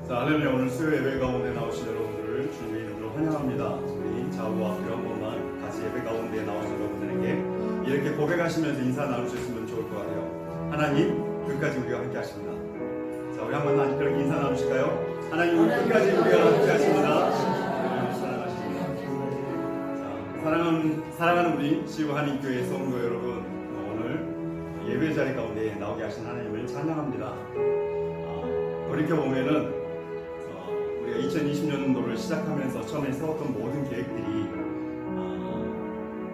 자, 할렐루야. 오늘 수요 예배 가운데 나오신 여러분들을 주님의 이름으로 환영합니다. 우리 좌우와 앞뒤로 한 번만 같이 예배 가운데 나오신 여러분들에게 이렇게 고백하시면서 인사 나누셨으면 좋을 것 같아요. 하나님, 끝까지 우리와 함께 하십니다. 자, 우리 한번 그렇게 인사 나누실까요? 하나님, 끝까지 우리와 함께 하십니다. 사랑하십니다. 사랑하는 우리 시우 한인교회 성도 여러분, 오늘 예배 자리 가운데 나오게 하신 하나님을 찬양합니다. 돌이켜보면은 우리가 2020년도를 시작하면서 처음에 세웠던 모든 계획들이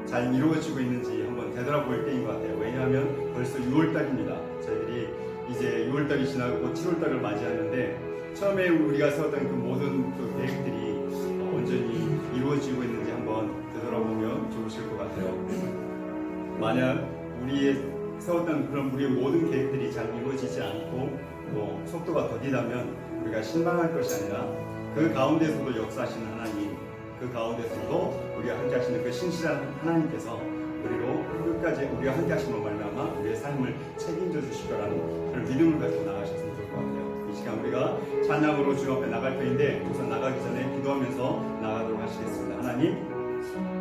잘 이루어지고 있는지 한번 되돌아볼 때인 것 같아요. 왜냐하면 벌써 6월달입니다. 저희들이 이제 6월달이 지나고 7월달을 맞이하는데 처음에 우리가 세웠던 그 모든 그 계획들이 온전히 이루어지고 있는지 한번 되돌아보면 좋으실 것 같아요. 만약 우리의 세웠던 그런 우리의 모든 계획들이 잘 이루어지지 않고 또 속도가 더디다면 우리가 실망할 것이 아니라 그 가운데서도 역사하시는 하나님, 그 가운데서도 우리가 함께 하시는 그 신실한 하나님께서 우리로 끝까지 우리와 함께 하심으로 말미암아 우리의 삶을 책임져 주실 거라는 그런 믿음을 가지고 나가셨으면 좋을 것 같아요. 이 시간 우리가 찬양으로 주 앞에 나갈 터인데 우선 나가기 전에 기도하면서 나가도록 하시겠습니다. 하나님,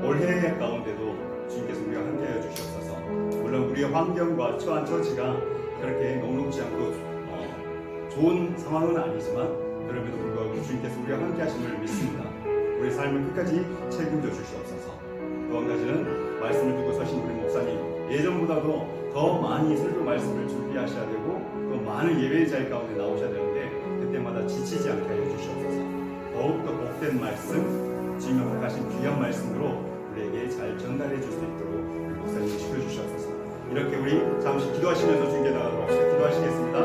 올해 가운데도 주님께서 우리와 함께 하여 주시옵소서. 물론 우리의 환경과 처한 처지가 그렇게 녹록지 않고 좋은 상황은 아니지만 그럼에도 불구하고 주님께서 우리와 함께 하심을 믿습니다. 우리의 삶을 끝까지 책임져 주시옵소서. 또 한 가지는 말씀을 두고 서신 우리 목사님, 예전보다도 더 많이 설교 말씀을 준비하셔야 되고 또 많은 예배 자리 가운데 나오셔야 되는데 그때마다 지치지 않게 하여 주시옵소서. 더욱더 복된 말씀, 주님의 허락하신 귀한 말씀으로 우리에게 잘 전달해 줄 수 있도록 우리 목사님 지켜주시옵소서. 이렇게 우리 잠시 기도하시면서 주님께 나가도록 합시다. 기도하시겠습니다.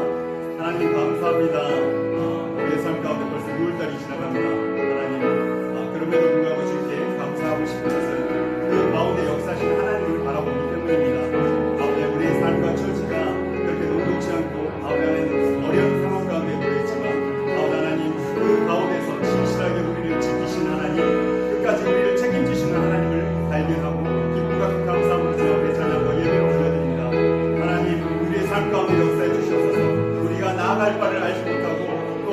하나님 감사합니다. 우리의 삶 가운데 벌써 6월달이 지나갑니다. 하나님, 그럼에도 불구하고 주님께 감사하고 싶은 것은 그 가운데 역사하신 하나님을 바라보기 때문입니다. 가운데 우리의 삶과 처지가 그렇게 녹록지 않고 가운데는 어려운 상황 가운데 놓여있지만 하나님, 그 가운데서 신실하게 우리를 지키신 하나님, 끝까지 우리를 책임지시는 하나님을 발견하고 기쁨과 감사함으로 주 앞에 찬양과 예배를 올려드립니다. 하나님, 우리의 삶 가운데 역사해 주시옵소서. 나아갈 바를 알지 못하고 또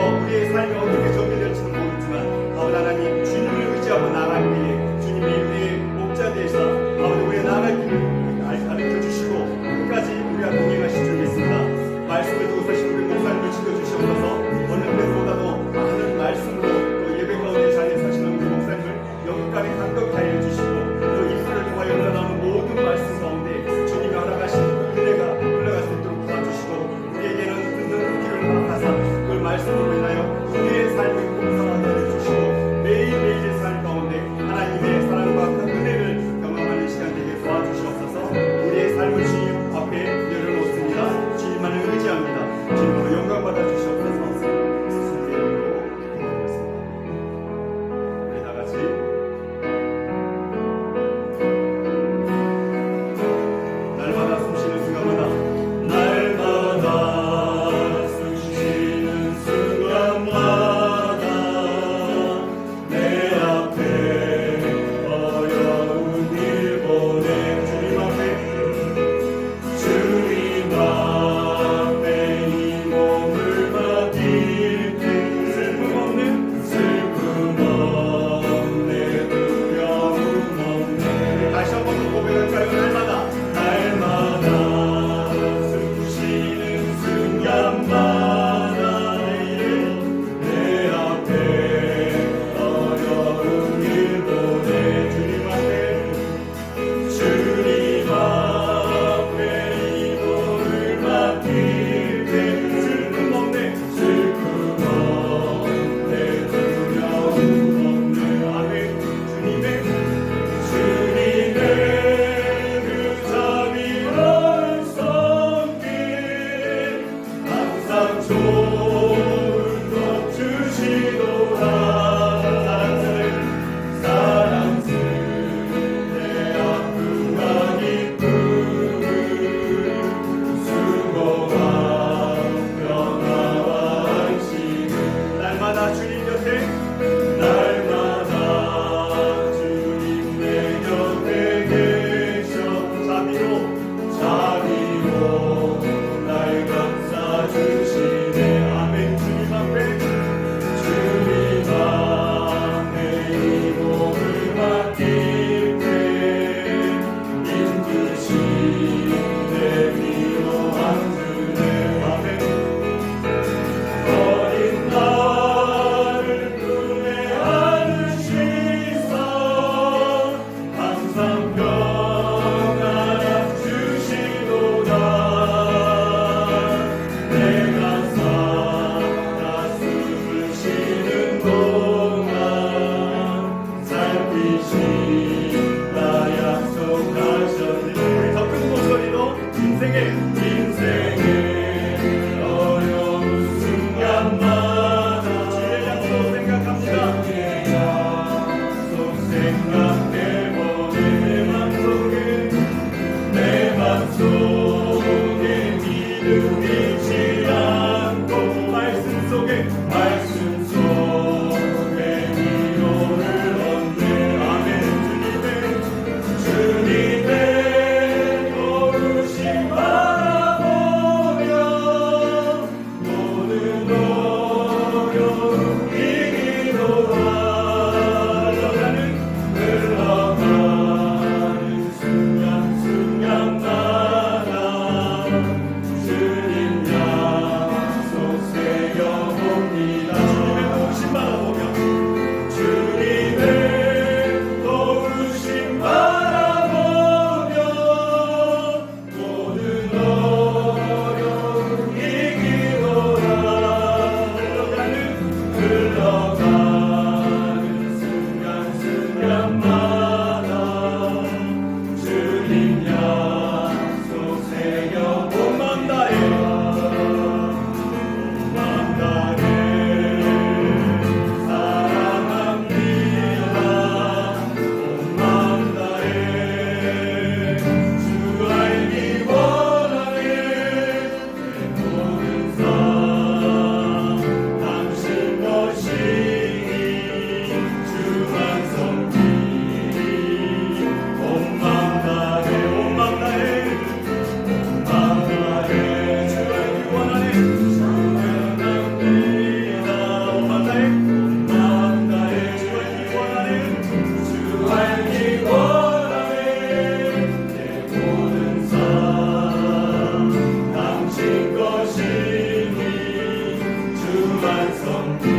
주의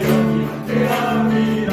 영이 함께하리라.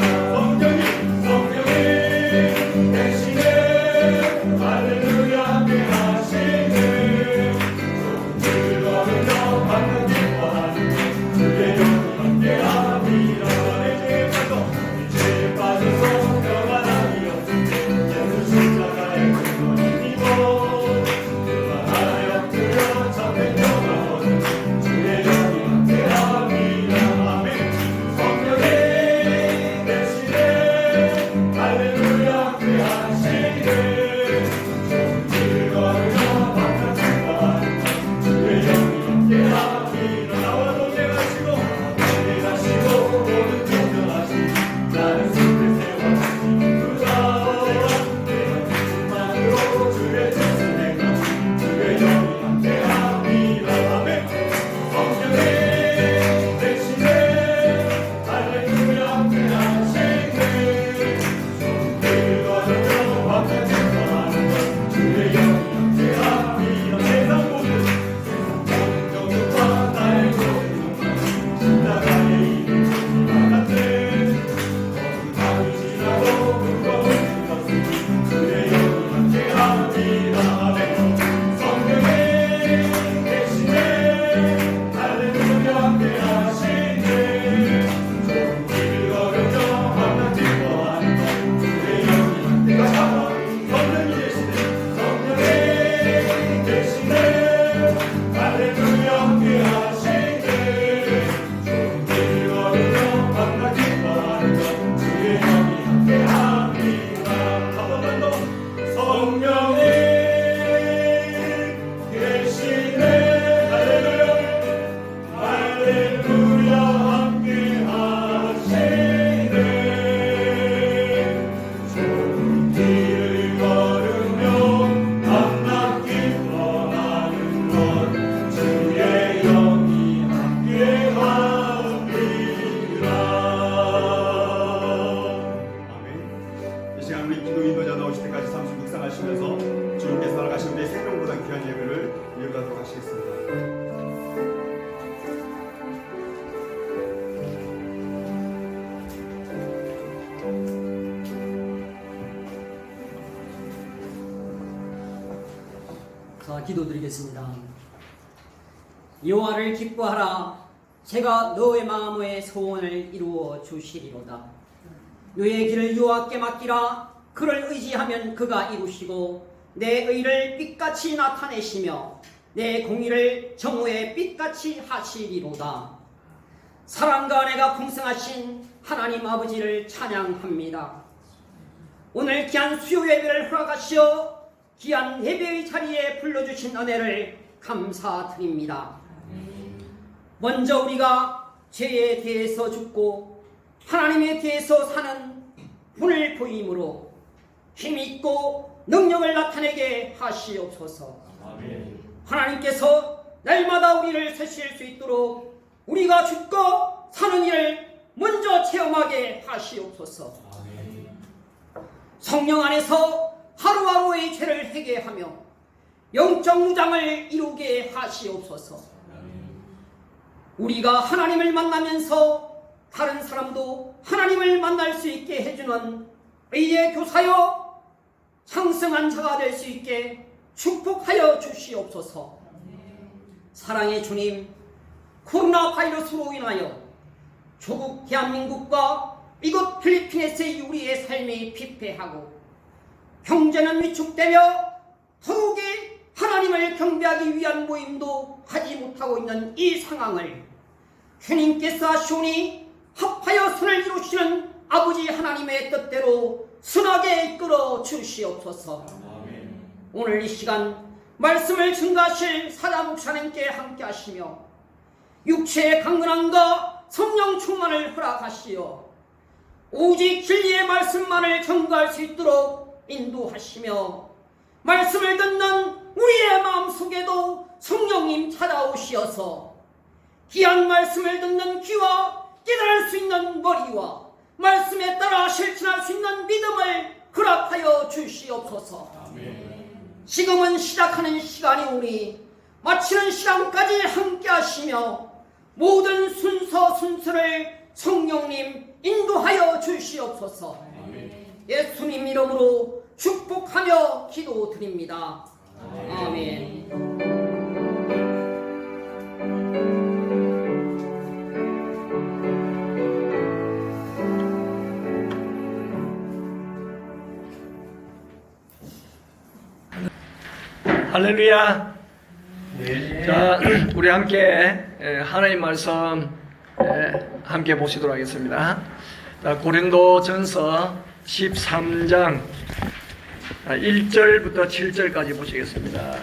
세상 모든 기도드리겠습니다. 여호와를 기뻐하라. 제가 너의 마음의 소원을 이루어 주시리로다. 너의 길을 여호와께 맡기라. 그를 의지하면 그가 이루시고 내 의를 빛같이 나타내시며 내 공의를 정오의 빛같이 하시리로다. 사랑과 은혜가 풍성하신 하나님 아버지를 찬양합니다. 오늘 귀한 수요 예배를 허락하시어 귀한 예배의 자리에 불러주신 은혜를 감사드립니다. 먼저 우리가 죄에 대해서 죽고 하나님에 대해서 사는 분을 보임으로 힘있고 능력을 나타내게 하시옵소서. 하나님께서 날마다 우리를 세실 수 있도록 우리가 죽고 사는 일을 먼저 체험하게 하시옵소서. 성령 안에서 하루하루의 죄를 회개하며 영적 무장을 이루게 하시옵소서. 우리가 하나님을 만나면서 다른 사람도 하나님을 만날 수 있게 해주는 의의 교사여 창성한 자가 될 수 있게 축복하여 주시옵소서. 사랑의 주님, 코로나 바이러스로 인하여 조국 대한민국과 이곳 필리핀에서의 우리의 삶이 피폐하고 경제는 위축되며 더욱이 하나님을 경배하기 위한 모임도 하지 못하고 있는 이 상황을 주님께서 하시오니 합하여 선을 이루시는 아버지 하나님의 뜻대로 선하게 이끌어 주시옵소서. 오늘 이 시간 말씀을 증거하실 사자 목사님께 함께 하시며 육체의 강건함과 성령 충만을 허락하시어 오직 진리의 말씀만을 전가할 수 있도록 인도하시며 말씀을 듣는 우리의 마음속에도 성령님 찾아오시어서 귀한 말씀을 듣는 귀와 깨달을 수 있는 머리와 말씀에 따라 실천할 수 있는 믿음을 허락하여 주시옵소서. 지금은 시작하는 시간이오니 마치는 시간까지 함께 하시며 모든 순서를 성령님 인도하여 주시옵소서. 예수님 이름으로 축복하며 기도드립니다. 아멘. 할렐루야. 자, 우리 함께 하나님 말씀 함께 보시도록 하겠습니다. 고린도전서 13장 1절부터 7절까지 보시겠습니다.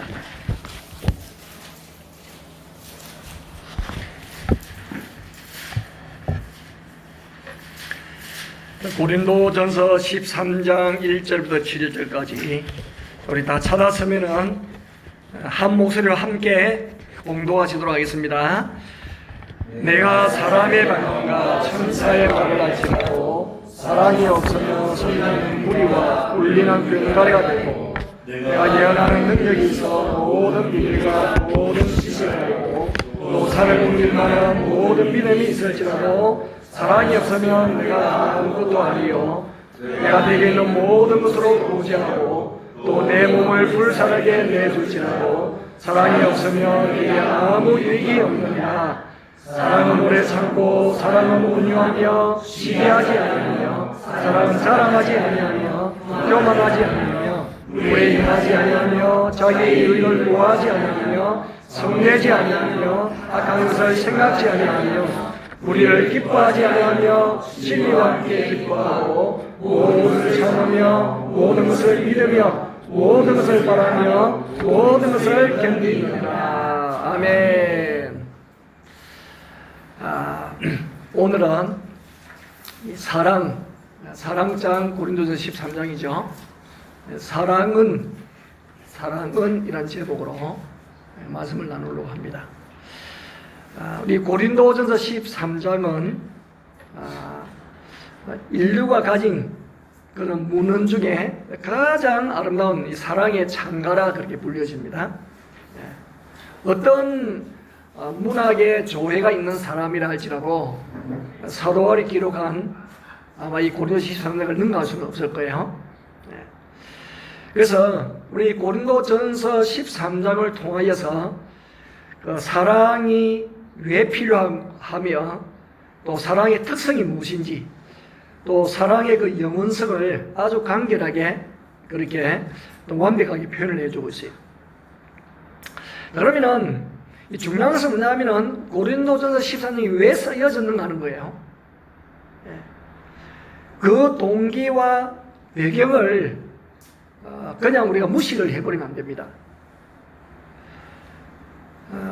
고린도전서 13장 1절부터 7절까지 우리 다 찾았으면은 한 목소리로 함께 공동하시도록 하겠습니다. 내가 사람의 방언과 천사의 말을 할지라도 사랑이 없으면 소리나는 무리와 울리는 꽹과리가 되고 내가 예언하는 능력이 있어 모든 비밀과 모든 지식을 알고 또 사를 옮길 만한 모든 믿음이 있을지라도 사랑이 없으면 내가 아무것도 아니요 내가 내게 있는 모든 것으로 고지하고 또 내 몸을 불살하게 내줄지라도 사랑이 없으면 이게 아무 유익이 없느냐. 사랑은 오래 참고 사랑은 온유하며 시기하지 아니하며 사랑은 자랑하지 아니하며 교만하지 아니하며 후에 행하지 아니하며 자기의 이익을 구하지 아니하며 성내지 아니하며 악한 것을 생각지 아니하며 우리를 기뻐하지 아니하며 진리와 함께 기뻐하고 모든 것을 참으며 모든 것을 믿으며 모든 것을 바라며 모든 것을 견디느니라. 아멘. 오늘은 사랑장 고린도전서 13장이죠. 사랑은 이란 제목으로 말씀을 나누려고 합니다. 우리 고린도전서 13장은 인류가 가진 그런 문헌 중에 가장 아름다운 이 사랑의 창가라 그렇게 불려집니다. 어떤 문학의 조회가 있는 사람이라 할지라도 사도 바울이 기록한 아마 이 고린도 13장을 능가할 수는 없을 거예요. 그래서 우리 고린도전서 13장을 통하여서 그 사랑이 왜 필요하며 또 사랑의 특성이 무엇인지 또 사랑의 그 영원성을 아주 간결하게 그렇게 또 완벽하게 표현을 해주고 있어요. 그러면은 이 중요한 것은 뭐냐면은 고린도전서 13장이 왜 쓰여졌는가 하는 거예요. 그 동기와 배경을 그냥 우리가 무시를 해버리면 안 됩니다.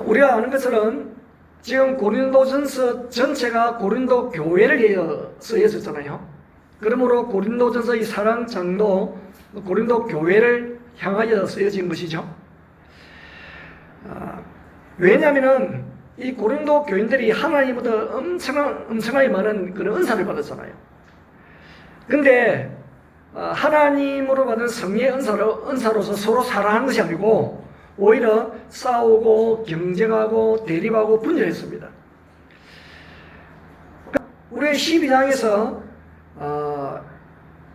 우리가 아는 것처럼 지금 고린도전서 전체가 고린도 교회를 위해 쓰여졌잖아요. 그러므로 고린도전서 이 사랑장도 고린도 교회를 향하여 쓰여진 것이죠. 왜냐하면 이 고린도 교인들이 하나님부터 엄청나게 많은 그런 은사를 받았잖아요. 근데 하나님으로 받은 성령의 은사로서 서로 사랑하는 것이 아니고 오히려 싸우고 경쟁하고 대립하고 분열했습니다. 우리 12장에서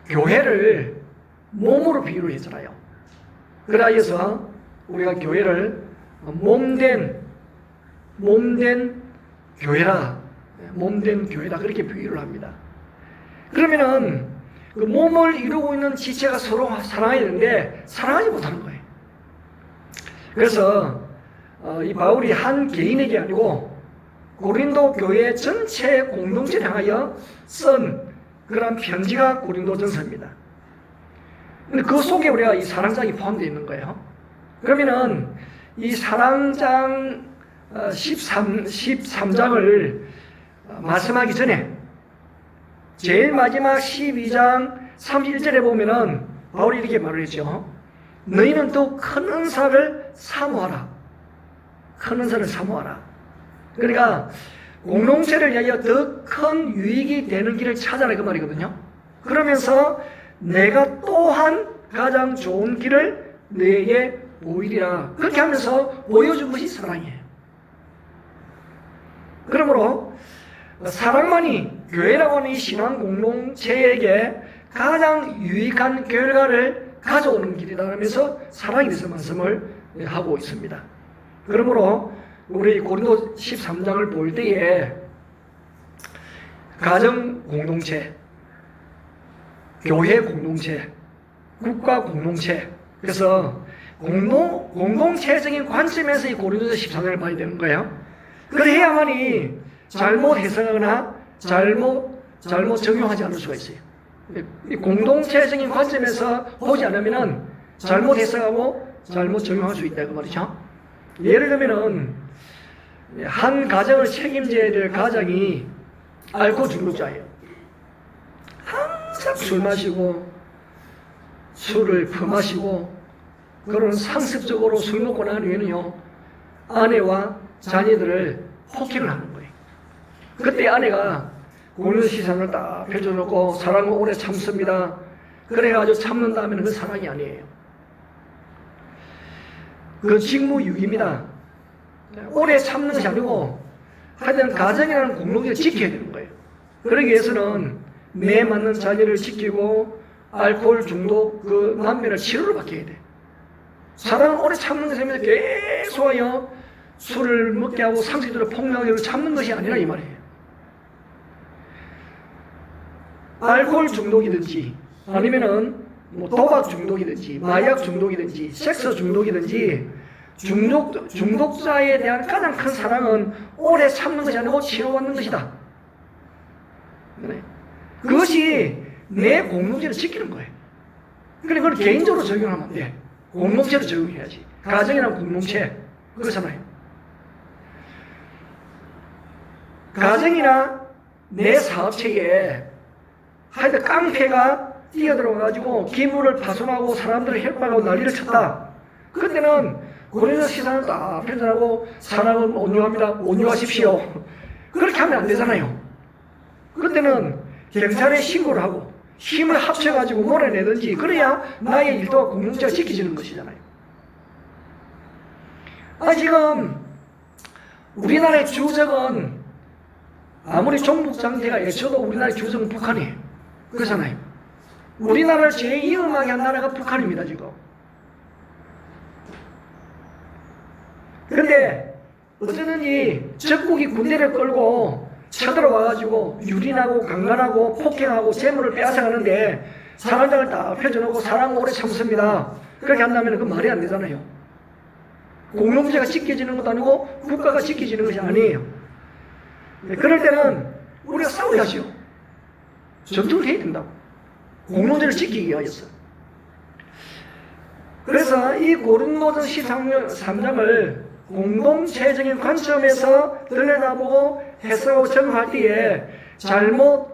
교회를 몸으로 비유를 했잖아요. 그래서 우리가 교회를 몸된 교회라 그렇게 비유를 합니다. 그러면은 그 몸을 이루고 있는 지체가 서로 사랑해야 되는데 사랑하지 못하는 거예요. 그래서 이 바울이 한 개인에게 아니고 고린도 교회 전체 공동체를 향하여 쓴 그런 편지가 고린도전서입니다. 근데 그 속에 우리가 이 사랑장이 포함되어 있는 거예요. 그러면은 이 사랑장 13장을 말씀하기 전에 제일 마지막 12장 31절에 보면은 바울이 이렇게 말을 했죠. 너희는 또 큰 은사를 사모하라. 큰 은사를 사모하라. 그러니까 공동체를 위하여 더 큰 유익이 되는 길을 찾아라 그 말이거든요. 그러면서 내가 또한 가장 좋은 길을 너에게 보이리라. 그렇게 하면서 보여준 것이 사랑이에요. 그러므로 사랑만이 교회라고 하는 이 신앙 공동체에게 가장 유익한 결과를 가져오는 길이다 하면서 사랑에 대해서 말씀을 하고 있습니다. 그러므로 우리 고린도 13장을 볼 때에 가정 공동체, 교회 공동체, 국가 공동체, 그래서 공동체적인 관점에서 이 고린도서 13장을 봐야 되는 거예요. 그래야만이 잘못 해석하거나 잘못 적용하지 않을 수가 있어요. 이 공동체적인 관점에서 보지 않으면 잘못 해석하고 잘못 적용할 수 있다 그 말이죠. 예를 들면은 한 가정을 책임져야 될 가장이 알코올 중독자예요. 항상 술 마시고 술을 퍼마시고 그런 상습적으로 술 먹고 난 후에는요 아내와 자녀들을 폭행을 하는 거예요. 그때 아내가 고린도 시상을 딱 펼쳐놓고 사랑은 오래 참습니다. 그래가지고 참는다면 그 사랑이 아니에요. 그 직무유기입니다. 오래 참는 것이 아니고 하여튼 가정이라는 공동체를 지켜야 되는 거예요. 그러기 위해서는 매 맞는 자녀를 지키고 알코올 중독 그 난면을 치료를 받게 돼. 사랑은 오래 참는 것이 아니라 계속하여 술을 먹게 하고 상식적으로 폭력하게 참는 것이 아니라 이 말이에요. 알코올 중독이든지 아니면은 뭐 도박 중독이든지 마약 중독이든지 섹스 중독이든지 중독자에 대한 가장 큰 사랑은 오래 참는 것이 아니고 치료받는 것이다. 그것이 내 공동체를 지키는 거예요. 그러니까 그걸 개인적으로 적용하면 안 돼. 공동체로 적용해야지. 가정이란 공동체 그렇잖아요. 가정이나 내 사업체에 하여튼 깡패가 뛰어들어가지고 기물을 파손하고 사람들을 협박하고 난리를 쳤다. 그때는 고린도 시상을 딱 편찬하고 사랑은 온유합니다. 온유하십시오. 그렇게 하면 안 되잖아요. 그때는 경찰에 신고를 하고 힘을 합쳐가지고 몰아내든지 그래야 나의 일도와 공동체가 지켜지는 것이잖아요. 지금 우리나라의 주적은 아무리 종북 상태가 애쳐도 우리나라의 주적은 북한이에요. 그렇잖아요. 우리나라를 제일 위험하게 한 나라가 북한입니다, 지금. 근데 어쩌든지 적국이 군대를 끌고 쳐들어와가지고 유린하고 강간하고 폭행하고 재물을 빼앗아가는데 사람장을 딱 펴줘놓고 사랑 오래 참습니다. 그렇게 한다면 그 말이 안 되잖아요. 공동체가 지켜지는 것도 아니고 국가가 지켜지는 것이 아니에요. 그럴 때는 우리가 싸워야죠. 전투를 해야 된다고. 공동체를 지키기 위하여서. 그래서 이 고린도전 13장을 공동체적인 관점에서 들여다보고 해석하고 정할 때에 잘못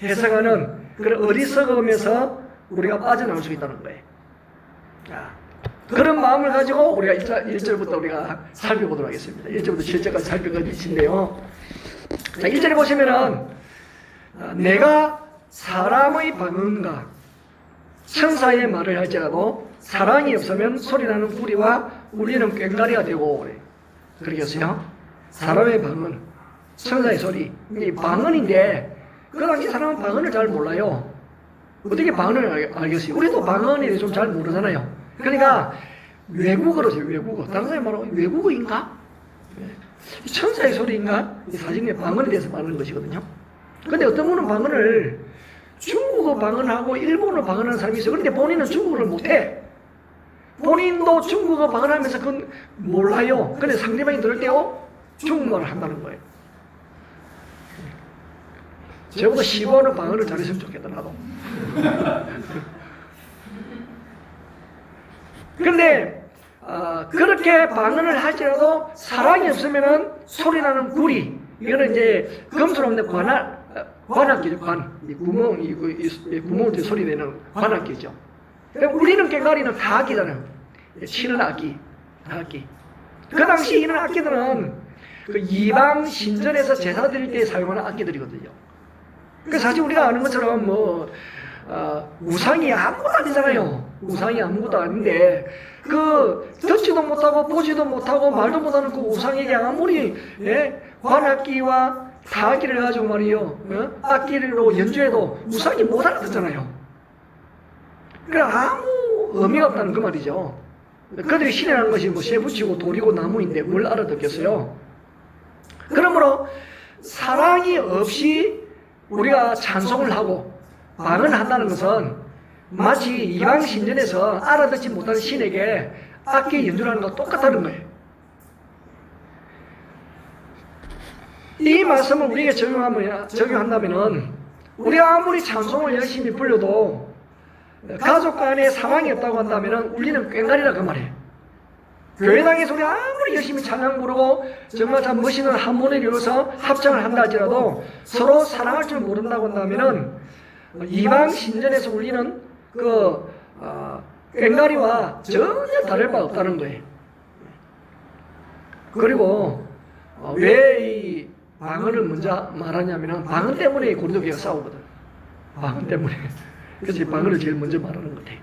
해석하는 그런 어리석음에서 우리가 빠져나올 수 있다는 거예요. 자, 그런 마음을 가지고 우리가 1절부터 우리가 살펴보도록 하겠습니다. 1절부터 7절까지 살펴볼 것인데요. 자, 1절에 보시면은 내가 사람의 방언과 천사의 말을 할지라도 사랑이 없으면 소리나는 구리와 울리는 꽹과리가 되고 그러겠어요. 사람의 방언, 천사의 소리, 이 방언인데 그 당시 사람은 방언을 잘 몰라요. 어떻게 방언을 알겠어요? 우리도 방언에 대해서 좀 잘 모르잖아요. 그러니까 외국어로 해요. 외국어. 다른 사람이 말하면 외국어인가? 천사의 소리인가? 이 사진에 방언에 대해서 말하는 것이거든요. 근데 어떤 분은 방언을 중국어 방언하고 일본어 방언하는 사람이 있어요. 그런데 본인은 중국어를 못해. 본인도 중국어 방언하면서 그건 몰라요. 근데 상대방이 들을 때요 중국어를 한다는 거예요. 저보다 10원은 방언을 잘했으면 좋겠다 나도. 근데 그렇게 방언을 할지라도 사랑이 없으면은 소리나는 구리, 이거는 이제 검술 없는 관악기죠. 이 구멍을 때 소리 내는 관악기죠. 울리는 꽹과리는 다 악기잖아요. 치는 악기, 다 악기. 그 당시 이런 악기들은 그 이방 신전에서 제사 드릴 때 사용하는 악기들이거든요. 그 사실 우리가 아는 것처럼 우상이 아무것도 아니잖아요. 우상이 아무것도 아닌데 듣지도 못하고 보지도 못하고 말도 못하는 그 우상에게 아무리 관악기와 타악기를 가지고 말이요 악기로 연주해도 우상이 못 알아듣잖아요. 그러니까 아무 의미가 없다는 그 말이죠. 그들이 신이라는 것이 쇠 붙이고 돌이고 나무인데 뭘 알아듣겠어요. 그러므로 사랑이 없이 우리가 찬송을 하고 방언한다는 것은 마치 이방 신전에서 알아듣지 못하는 신에게 악기 연주하는 것과 똑같다는 거예요. 이 말씀을 우리에게 적용한다면 우리가 아무리 찬송을 열심히 불러도 가족 간에 사랑이 없다고 한다면 울리는 꽹과리라 그 말이에요. 교회당에서 우리 아무리 열심히 찬양 부르고 정말 참 멋있는 한문을 이루어서 합창을 한다 할지라도 서로 사랑할 줄 모른다고 한다면 이방 신전에서 울리는 그 꽹과리와 전혀 다를 바 없다는 거예요. 그리고 왜 이 방언을 먼저 말하냐면 방언 때문에 고린도 교회가 싸우거든. 방언 때문에. 그래서 방언을 제일 먼저 말하는 것 같아요.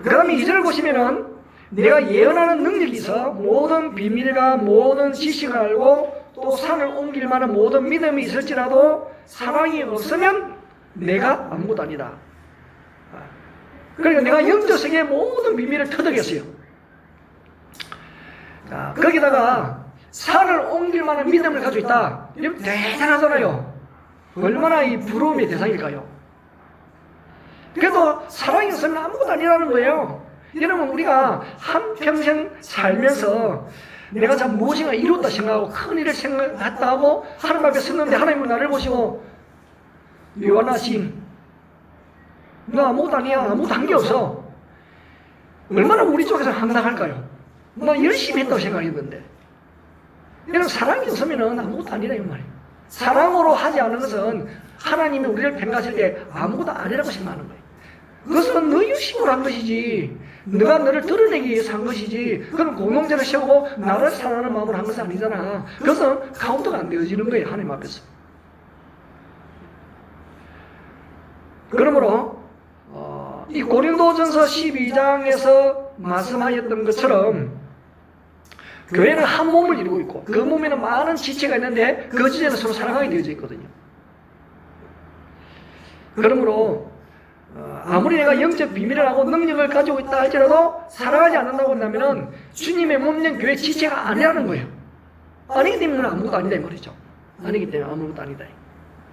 그 다음에 2절을 보시면은 내가 예언하는 능력이 있어 모든 비밀과 모든 지식을 알고 또 산을 옮길 만한 모든 믿음이 있을지라도 사랑이 없으면 내가 아무것도 아니다. 그러니까 내가 영적 세계의 모든 비밀을 터득했어요. 자, 거기다가 산을 옮길 만한 믿음을 가지고 있다. 이러면 대단하잖아요. 얼마나 이 부러움의 대상일까요? 그래도 사랑이 없으면 아무것도 아니라는 거예요. 여러분, 우리가 한평생 살면서 내가 참 무엇인가 이뤘다 생각하고 큰 일을 생각했다 하고 하나님 앞에 섰는데 하나님은 나를 보시고 요한아심 너 아무것도 아니야. 아무것도 한 게 없어. 얼마나 우리 쪽에서 황당할까요? 나 열심히 했다고 생각했는데. 여러분, 사랑이 없으면 아무것도 아니라 이 말이에요. 사랑으로 하지 않은 것은 하나님이 우리를 평가하실 때 아무것도 아니라고 생각하는 거예요. 그것은 너 유심으로 한 것이지 너가 너를 드러내기 위해서 한 것이지 그건 공동체를 세우고 나를 사랑하는 마음으로 한 것은 아니잖아. 그것은 카운트가 안 되어지는 거예요. 하나님 앞에서. 그러므로 이 고린도전서 12장에서 말씀하였던 것처럼 교회는 한 몸을 이루고 있고 그 몸에는 많은 지체가 있는데 그 지체는 서로 사랑하게 되어져 있거든요. 그러므로 아무리 내가 영적 비밀을 하고 능력을 가지고 있다 할지라도 살아가지 않는다고 한다면 주님의 몸된 교회 지체가 아니라는 거예요. 아니기 때문에 아무것도 아니다 이 말이죠. 아니기 때문에 아무것도 아니다.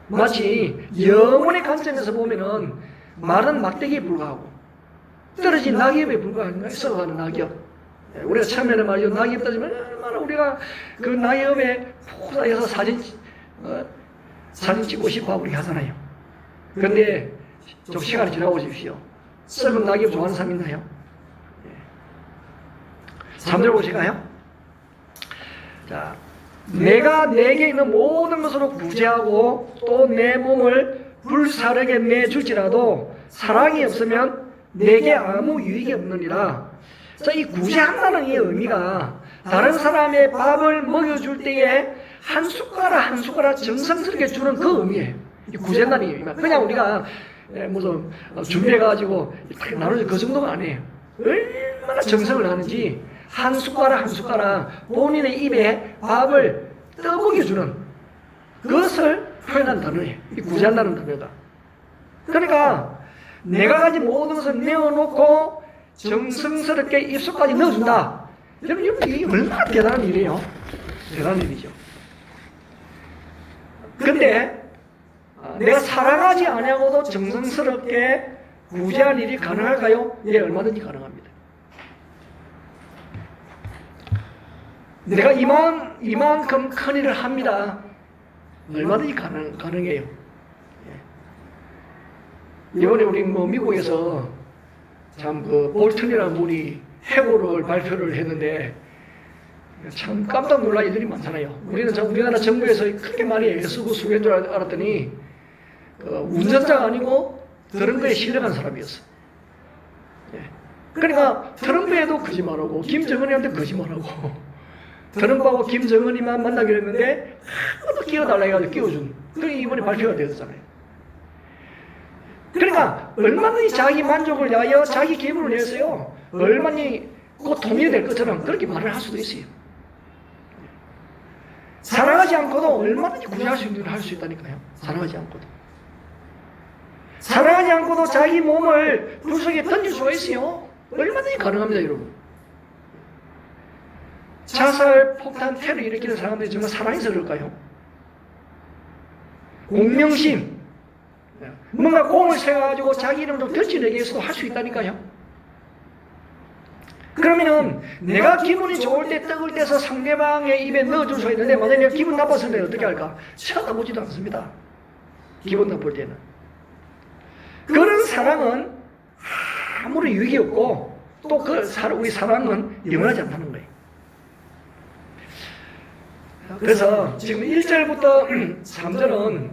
마치 영혼의 관점에서 보면은 마른 막대기에 불과하고 떨어진 낙엽에 불과한 거예요. 썩어가는 낙엽. 우리가 처음에는 말이죠. 낙엽 따지면 얼마나 우리가 그 낙엽에 포사해서 사진 찍고 싶어 하고 우리 하잖아요. 그런데 좀 시간이 지나고 오십시오. 썩은 낙엽 좋아하는 사람 있나요? 3절 보실까요? 자, 내가 내게 있는 모든 것으로 구제하고 또 내 몸을 불사르게 내줄지라도 사랑이 없으면 내게 아무 유익이 없느니라. 자, 이 구제한다는 이 의미가 다른 사람의 밥을 먹여줄 때에 한 숟가락 정성스럽게 주는 그 의미예요. 이 구제한다는 의미가 그냥 우리가 무슨 준비해가지고 나누는 그 정도가 아니에요. 얼마나 정성을 하는지 한 숟가락 본인의 입에 밥을 떠먹여주는 그것을 표현한 단어예요. 이 구제한다는 단어가. 그러니까 내가 가진 모든 것을 내어놓고 정성스럽게 입속까지 넣어준다. 여러분 이게 얼마나 대단한 일이에요. 대단한 일이죠. 근데 내가 살아가지 아니하고도 정성스럽게 구제할 일이 가능할까요? 예, 얼마든지 가능합니다. 내가 이만큼 큰 일을 합니다. 얼마든지 가능해요. 이번에 우리 미국에서 참 그 볼튼이라는 분이 해고를 발표를 했는데 참 깜짝 놀랄 일들이 많잖아요. 우리나라 정부에서 그렇게 많이 애쓰고 수고한 줄 알았더니 운전자가 아니고 트럼프에 실려간 사람이었어. 그러니까 트럼프에도 거짓말하고 김정은이한테 거짓말하고 트럼프하고 김정은이만 만나기로 했는데 하나도 끼워달라 해가지고 끼워준. 그게 이번에 발표가 되었잖아요. 그러니까 얼마든지 자기 만족을 위하여 자기 기분을 위해서요 얼마든지 곧 도움이 될 것처럼 그렇게 말을 할 수도 있어요. 사랑하지 않고도 얼마든지 구제할 수 있는 일을 할 수 있다니까요. 사랑하지 않고도 자기 몸을 불 속에 던질 수가 있어요. 얼마든지 가능합니다, 여러분. 자살, 폭탄, 테러 일으키는 사람들이 정말 사랑해서 그럴까요? 공명심, 뭔가 공을 세워가지고 자기 이름을 던지내기 위해서도 할 수 있다니까요. 그러면은 내가 기분이 좋을 때 떡을 떼서 상대방의 입에 넣어줄 수 있는데 만약에 내가 기분 나빴을 때 어떻게 할까? 쳐다보지도 않습니다. 기분 나쁠 때는. 그런 사랑은 아무리 유익이 없고 또 우리 사랑은 영원하지 않다는 거예요. 그래서 지금 1절부터 3절은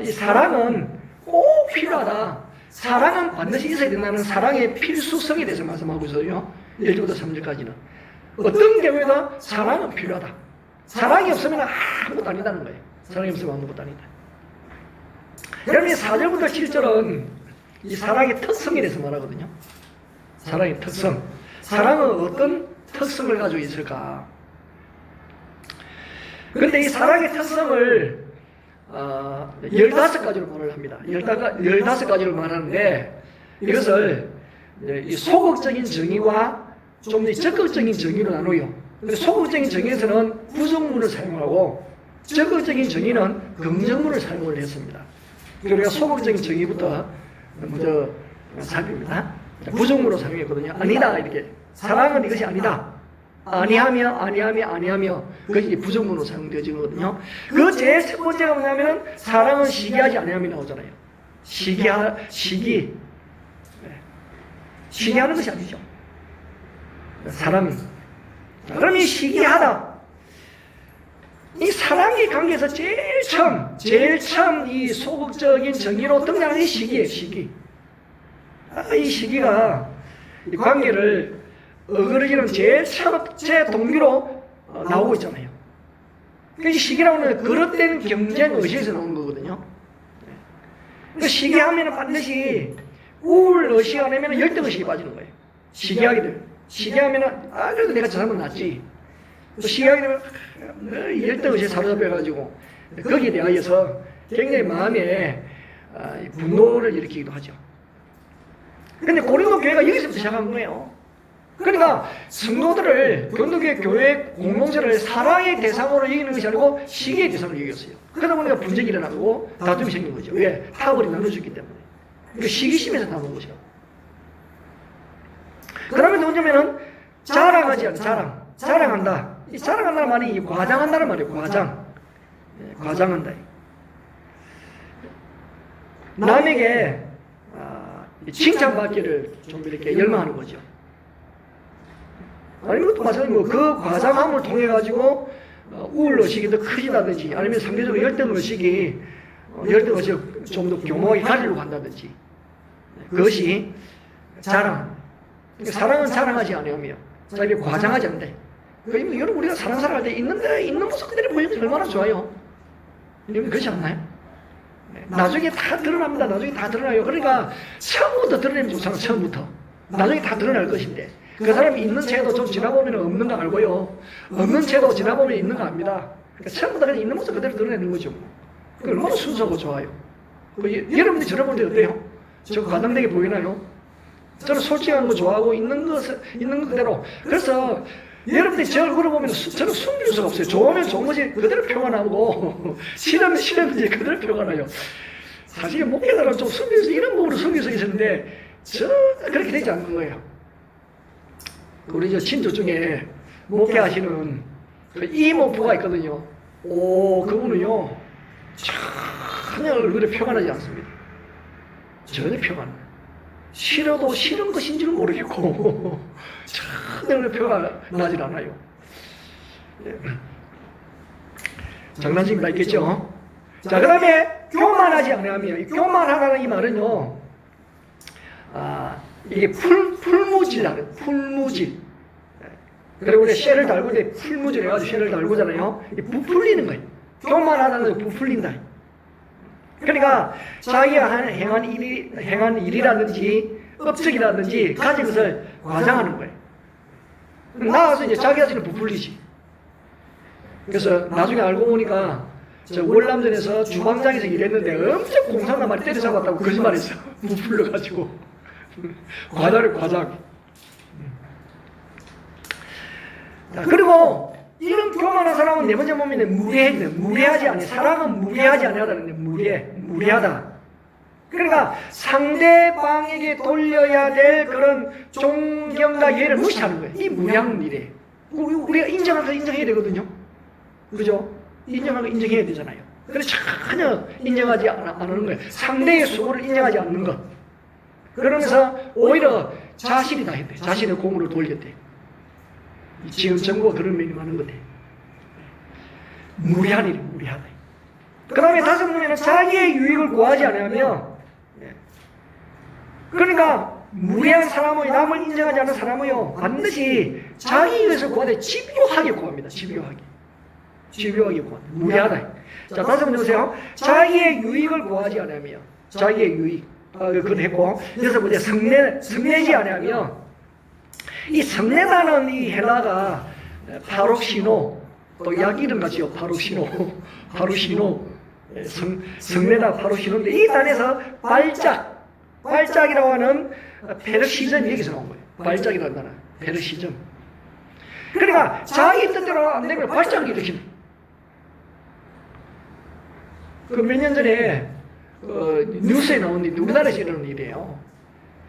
이 사랑은 꼭 필요하다. 사랑은 반드시 있어야 된다는 사랑의 필수성에 대해서 말씀하고 있어요. 1절부터 3절까지는. 어떤 경우에도 사랑은 필요하다. 사랑이 없으면 아무것도 아니다는 거예요. 사랑이 없으면 아무것도 아니다. 여러분 4절부터 7절은 이 사랑의 특성에 대해서 말하거든요. 사랑의 특성. 사랑은 어떤 특성을 가지고 있을까? 그런데 이 사랑의 특성을 15가지로 말을 합니다. 15가지로 말하는데 이것을 이 소극적인 정의와 좀 더 적극적인 정의로 나누어요. 소극적인 정의에서는 부정문을 사용하고 적극적인 정의는 긍정문을 사용을 했습니다. 우리가 소극적인 정의부터 먼저 살펴봅니다. 부정문으로 사용했거든요. 아니다 이렇게. 사랑은 이것이 아니다. 아니하며 그것이 부정문으로 사용되어지거든요. 그 제일 첫 번째가 뭐냐면 사랑은 시기하지 아니함이 나오잖아요. 시기하는 것이 아니죠. 사람이. 그럼 이 시기하다. 이 사랑의 관계에서 제일 처음 이 소극적인 정의로 등장하는 이 시기예요. 시기. 이 시기가 이 관계를 어그러지는 제일 첫째 동기로 나오고 있잖아요. 이 시기라고 하는 그릇된 경쟁 의식에서 나오는 거거든요. 그 시기하면 반드시 우울 의식 안 하면 열등 의식이 빠지는 거예요. 시기하게 되면. 시기하면 그래도 내가 저 사람은 낫지. 또 시기하게 되면 열등 의식에 사로잡혀가지고 거기에 대하여서 굉장히 마음에 분노를 일으키기도 하죠. 근데 고린도 교회가 여기서부터 시작한 거예요. 그러니까 성도들을 고린도교회 교회 공동체를 사랑의 대상으로 여기는 것이 아니고 시기의 대상으로 여겼어요. 그러다 보니까 분쟁이 일어나고 다툼이 생긴 거죠. 왜? 타벌이 나눠졌기 때문에. 그 시기심에서 나온 거죠. 그러면 언제면은 자랑하지 않아. 자랑한다. 이 자랑한다는 말이 과장한다는 말이에요. 과장. 과장한다. 남에게 칭찬받기를 좀 이렇게 열망하는 거죠. 아니면 또 마찬가지로 그 과장함을 통해 가지고 우울의식이 더 커진다든지 아니면 상대적으로 열등의식이 좀 더 교묘하게 가리려고 한다든지 그것이 자랑. 사랑은 자랑하지 않으며 자기 과장하지 않는다. 그러니까 여러분 우리가 사랑할 때 있는 모습 그대로 보이면 얼마나 좋아요. 여러분 그렇지 않나요? 나중에 다 드러납니다. 나중에 다 드러나요. 그러니까 처음부터 드러내면 좋잖아. 처음부터. 나중에 다 드러날 것인데 그 사람이 있는 채도 좀 지나보면 없는 거 알고요. 없는 채도 지나보면 있는 거 압니다. 그러니까 처음부터 그냥 있는 모습 그대로 드러내는 거죠. 그 얼마나 순수하고 좋아요. 여러분들이 저를 볼 때 어때요? 저 과장되게 보이나요? 저는 솔직한 거 좋아하고 있는 거 그대로. 그래서 여러분들이 제 얼굴을 보면 저는 숨길 수가 없어요. 좋으면 좋은 것이 그대로 표가 나오고 싫으면 싫은 것이 그대로 표가 나요. 사실 목회자는 좀 숨길 수 이런 부분으로 숨길 수 있었는데 저 그렇게 되지 않는 거예요. 우리 저 친조 중에 목회하시는 그 이모부가 있거든요. 그분은요 전혀 얼굴에 표가 나지 않습니다. 전혀 표가 안 나요. 싫어도 싫은 것인지는 모르겠고 전혀 얼굴에 표가 나질 않아요. 장난식이 다 있겠죠. 자, 그 다음에 교만하지 않으며 이 교만하라는 이 말은요 이게 풀무질이라는 풀무질. 그리고 우리 쇠를 달고 때 풀무질 해가지고 쇠를 달고잖아요. 부풀리는 거예요. 교만하다는 거 부풀린다. 그러니까 자기가 행한 일이라든지 업적이라든지 가진 것을 과장하는 거예요. 나와서 이제 자기 자신을 부풀리지. 그래서 나중에 알고 보니까 저 월남전에서 주방장에서 일했는데 엄청 공산당 많이 때려잡았다고 거짓말했어. 부풀려가지고 과장. 그리고 이런 교만한 사람은 네 번째 보면 무례하지 않아. 사랑은 무례하지 않다는데 무례하다. 그러니까 상대방에게 돌려야 될 그런 존경과 예를 무시하는 거예요. 이 무례한 일에 우리가 인정할 거 인정해야 되거든요. 그죠? 인정할 거 인정해야 되잖아요. 그래서 전혀 인정하지 않는 거예요. 상대의 수고를 인정하지 않는 것. 그러면서 오히려 자신이 다 했대. 자신의 공으로 돌렸대. 지금 정부가 그런 면이 많은 것 같아요. 무리한 일이 무리하다. 그 다음에 다섯 번째는 자기의 유익을 구하지 않으며 그러니까 무리한 사람의 남을 인정하지 않는 사람은요 반드시 자기 것을 구하되 집요하게 구합니다. 집요하게 구합니다. 무리하다. 자, 다섯 번째 보세요. 자기의 유익을 구하지 않으며 자기의 유익 그걸 했고 여섯 번째 성내지 않으며 이 성내다는 이 헬라가 파록시노 또 약 이름 같이요. 파록시노 성내다 파록시노인데 이 단에서 발작이라고 하는 페르시즘이 여기서 나온 거예요. 발작이라는 단어 페르시즘. 그러니까 자기 뜻대로 안 되면 발작을 일으키는. 그 몇 년 전에 뉴스에 나온 우리나라에서 일어나는 일이에요.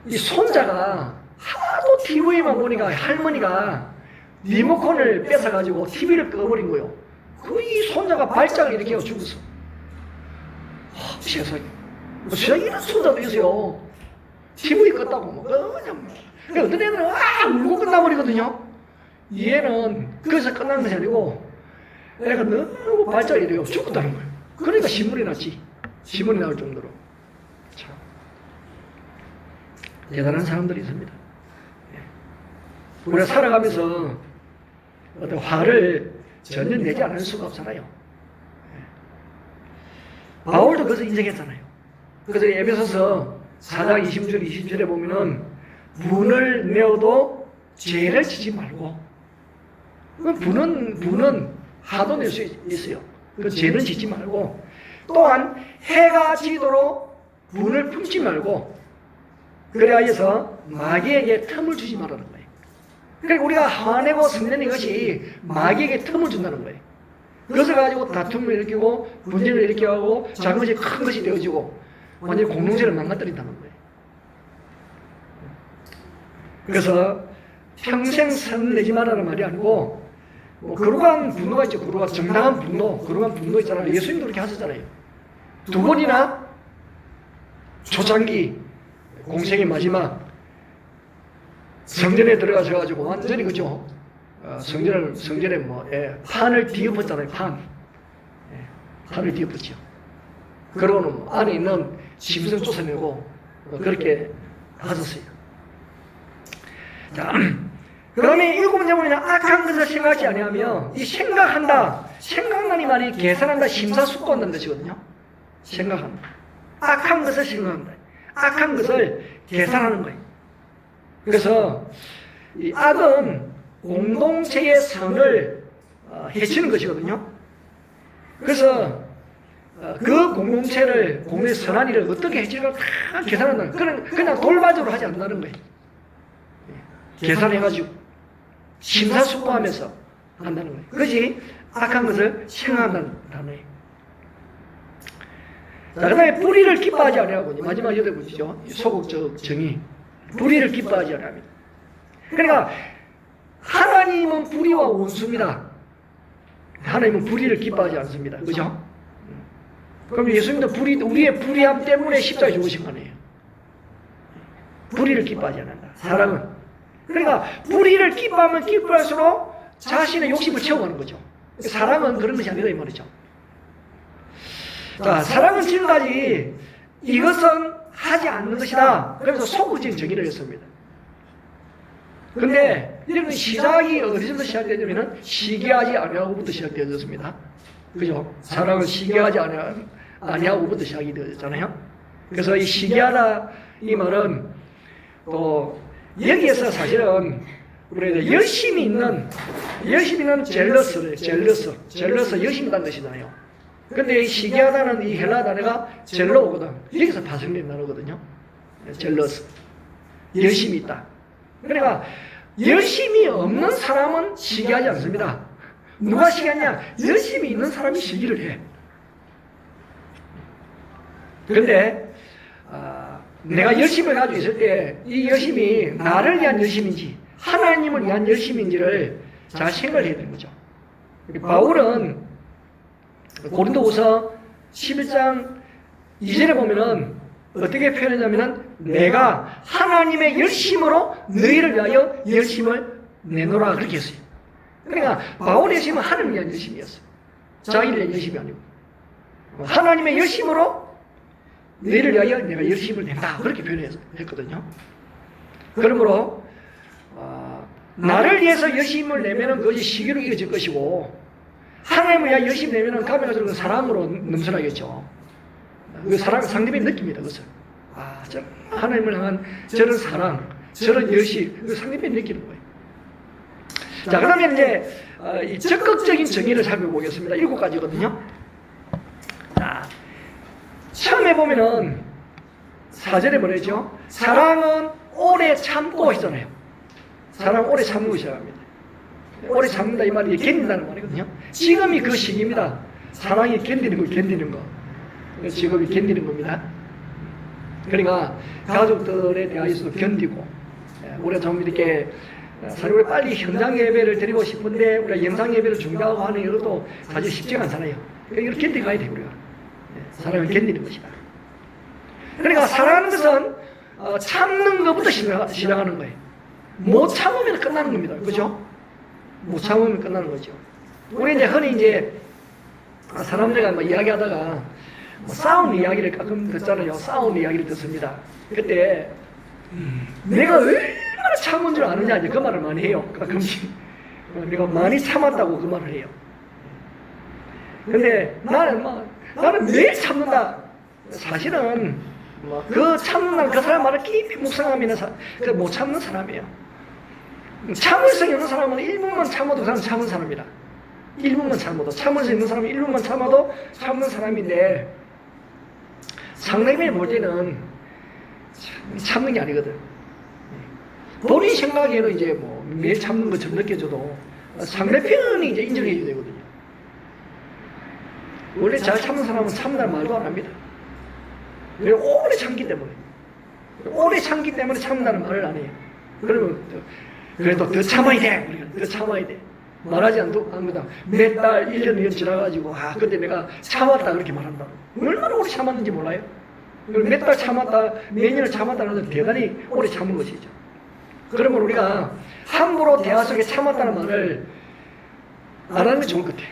이 손자가 하도 TV만 보니까 할머니가 리모컨을 뺏어가지고 TV를 꺼버린 거예요. 이 손자가 발작을 일으켜 죽었어. 세상에. 세상에 이런 손자도 있어요. TV 껐다고 그냥 어떤 애들은 울고 끝나버리거든요. 얘는 거기서 끝나는 것이 아니고 애가 너무 발작이 일으켜 죽었다는 거예요. 그러니까 신문이 났지. 신문이 나올 정도로. 참 대단한 사람들이 있습니다. 우리가 살아가면서 어떤 화를 전혀 내지 않을 수가 없잖아요. 바울도 그것을 인정했잖아요. 그래서 에베소서 4장 20절에 보면은 분을 내어도 죄를 지지 말고 분은 하도 낼 수 있어요. 그 죄는 짓지 말고 또한 해가 지도록 분을 품지 말고 그래서 마귀에게 틈을 주지 말라는 거예요. 그러니까 우리가 화내고 성내는 것이 마귀에게 틈을 준다는 거예요. 그것을 가지고 다툼을 일으키고 분쟁을 일으키고 하고 작은 것이 큰 것이 되어지고 완전히 공동체를 망가뜨린다는 거예요. 그래서 평생 성내지 말라는 말이 아니고 뭐 거룩한 분노가 있죠. 거룩한 정당한 분노, 거룩한 분노 있잖아요. 예수님도 그렇게 하셨잖아요. 2번이나 초창기 공생의 마지막 성전에 들어가셔가지고 완전히 그죠. 성전에 뭐 판을 뒤엎었잖아요. 판을 뒤엎었죠. 그러고는 뭐 안에 있는 짐승 쫓아내고 그렇게 하셨어요. 자, 그러면 7번째 보면 악한 것을 생각하지 아니하며 이 생각한다는 말이 계산한다, 심사숙고한다는 뜻이거든요. 생각한다. 악한 것을 생각한다. 악한 것을 계산하는 거예요. 그래서 이 악은 공동체의 선을 해치는 것이거든요. 그래서 그 공동체의 선한 일을 어떻게 해칠까 다 계산한다는 거예요. 그냥 돌발적으로 하지 않는다는 거예요. 계산해가지고 심사숙고하면서 한다는 거예요. 그것이 악한 것을 생각한다는 단어예요. 자, 그 다음에 불의를 기뻐하지 아니하고 마지막 8번째죠. 소극적 정의. 불의를 기뻐하지 아니합니다. 그러니까 하나님은 불의와 원수입니다. 하나님은 불의를 기뻐하지 않습니다. 그죠? 그럼 예수님도 우리의 불의함 때문에 십자가에 죽으신 거네요. 불의를 기뻐하지 않는다. 사랑은. 그러니까 불의를 기뻐하면 기뻐할수록 자신의 욕심을 채워가는 거죠. 사랑은 그런 것이 아니다 이 말이죠. 자, 사랑은 지금까지 이것은 하지 않는 것이다. 그러면서 소극적인 정의를 했습니다. 근데 이런 시작이 어디서부터 시작되냐면 시기하지 아니하고부터 시작되어졌습니다. 그죠? 사랑은 시기하지 아니하고부터 시작이 되어졌잖아요. 그래서 이 시기하다 이 말은 또 여기에서 사실은 우리가 열심히 있는 젤러스 열심히 있다는 뜻이잖아요. 근데 이 시기하다는 이 헬라 단어가 젤로거든. 여기서 파생된 단어거든요. 젤러스. 열심히 있다. 그러니까 열심히 없는 사람은 시기하지 않습니다. 누가 시기하냐? 열심히 있는 사람이 시기를 해. 그런데 내가 열심을 가지고 있을 때 이 열심이 나를 위한 열심인지 하나님을 위한 열심인지를 잘 생각을 해야 되는 거죠. 바울은 고린도후서 11장 2절에 보면은 어떻게 표현했냐면은 내가 하나님의 열심으로 너희를 위하여 열심을 내놓으라 그렇게 했어요. 그러니까 바울의 열심은 하나님을 위한 열심이었어요. 자기를 위한 열심이 아니고 하나님의 열심으로 너희를 위하여 내가 열심을 낸다 그렇게 표현했거든요. 그러므로 나를 위해서 열심을 내면은 그것이 시기로 이어질 것이고 하나님을 위하여 열심히 내면은 가면 가지고 사랑으로 넘쳐나겠죠. 그 상대방이 느낍니다. 그것을 하나님을 향한 저런 사랑, 저런 열심, 그 상대방이 느끼는 거예요. 자, 그러면 이제 이 적극적인 정의를 살펴보겠습니다. 7가지거든요. 자, 처음에 보면은 4절에 뭐랬죠? 사랑은 오래 참고 하잖아요. 사랑은 오래 참고 시작합니다. 오래 참는다 이 말이 견딘다는 말이거든요. 지금이 그 시기입니다. 사랑이 견디는 거. 지금이 견디는 겁니다. 그러니까 가족들에 대해서도 견디고 우리가 좀 이렇게 사실 우리 빨리 현장 예배를 드리고 싶은데 우리가 영상 예배를 중단하고 하는 이것도 사실 쉽지가 않잖아요. 이걸 견뎌가야 돼요. 우리가 사랑을 견디는 것이다. 그러니까 사랑하는 것은 참는 것부터 시작하는 거예요. 못 참으면 끝나는 겁니다. 그죠? 못 참으면 끝나는 거죠. 우리 이제 흔히 이제 사람들과 이야기하다가 싸움 이야기를 가끔 듣잖아요. 싸움 이야기를 듣습니다. 그때 내가 얼마나 참은 줄 아느냐 이제 그 말을 많이 해요. 가끔씩 내가 많이 참았다고 그 말을 해요. 근데 나는 매일 참는다. 사실은 그 참는다는 그 사람 말을 깊이 묵상하면 못 참는 사람이에요. 참을성이 없는 사람은 1분만 참아도 그 사람 참은 사람이다. 1분만 참아도 참을 수 있는 사람은 1분만 참아도 참는 사람인데 상대방이 볼 때는 참는 게 아니거든. 본인 생각에는 이제 뭐 매일 참는 것처럼 느껴져도 상대편이 이제 인정해줘야 되거든요. 원래 잘 참는 사람은 참는다는 말도 안 합니다. 왜? 오래 참기 때문에. 오래 참기 때문에 참는다는 말을 안 해요. 그러면 그래도 더 참아야 돼. 우리가 더 참아야 돼. 말하지 않는다. 몇 달, 1년, 2년 지나가지고 근데 내가 참았다 그렇게 말한다. 얼마나 오래 참았는지 몰라요? 몇 달 참았다, 몇 년을 참았다는 것은 대단히 오래 참은 것이죠. 그러면 우리가 함부로 대화 속에 참았다는 말을 안 하는 게 좋을 것 같아.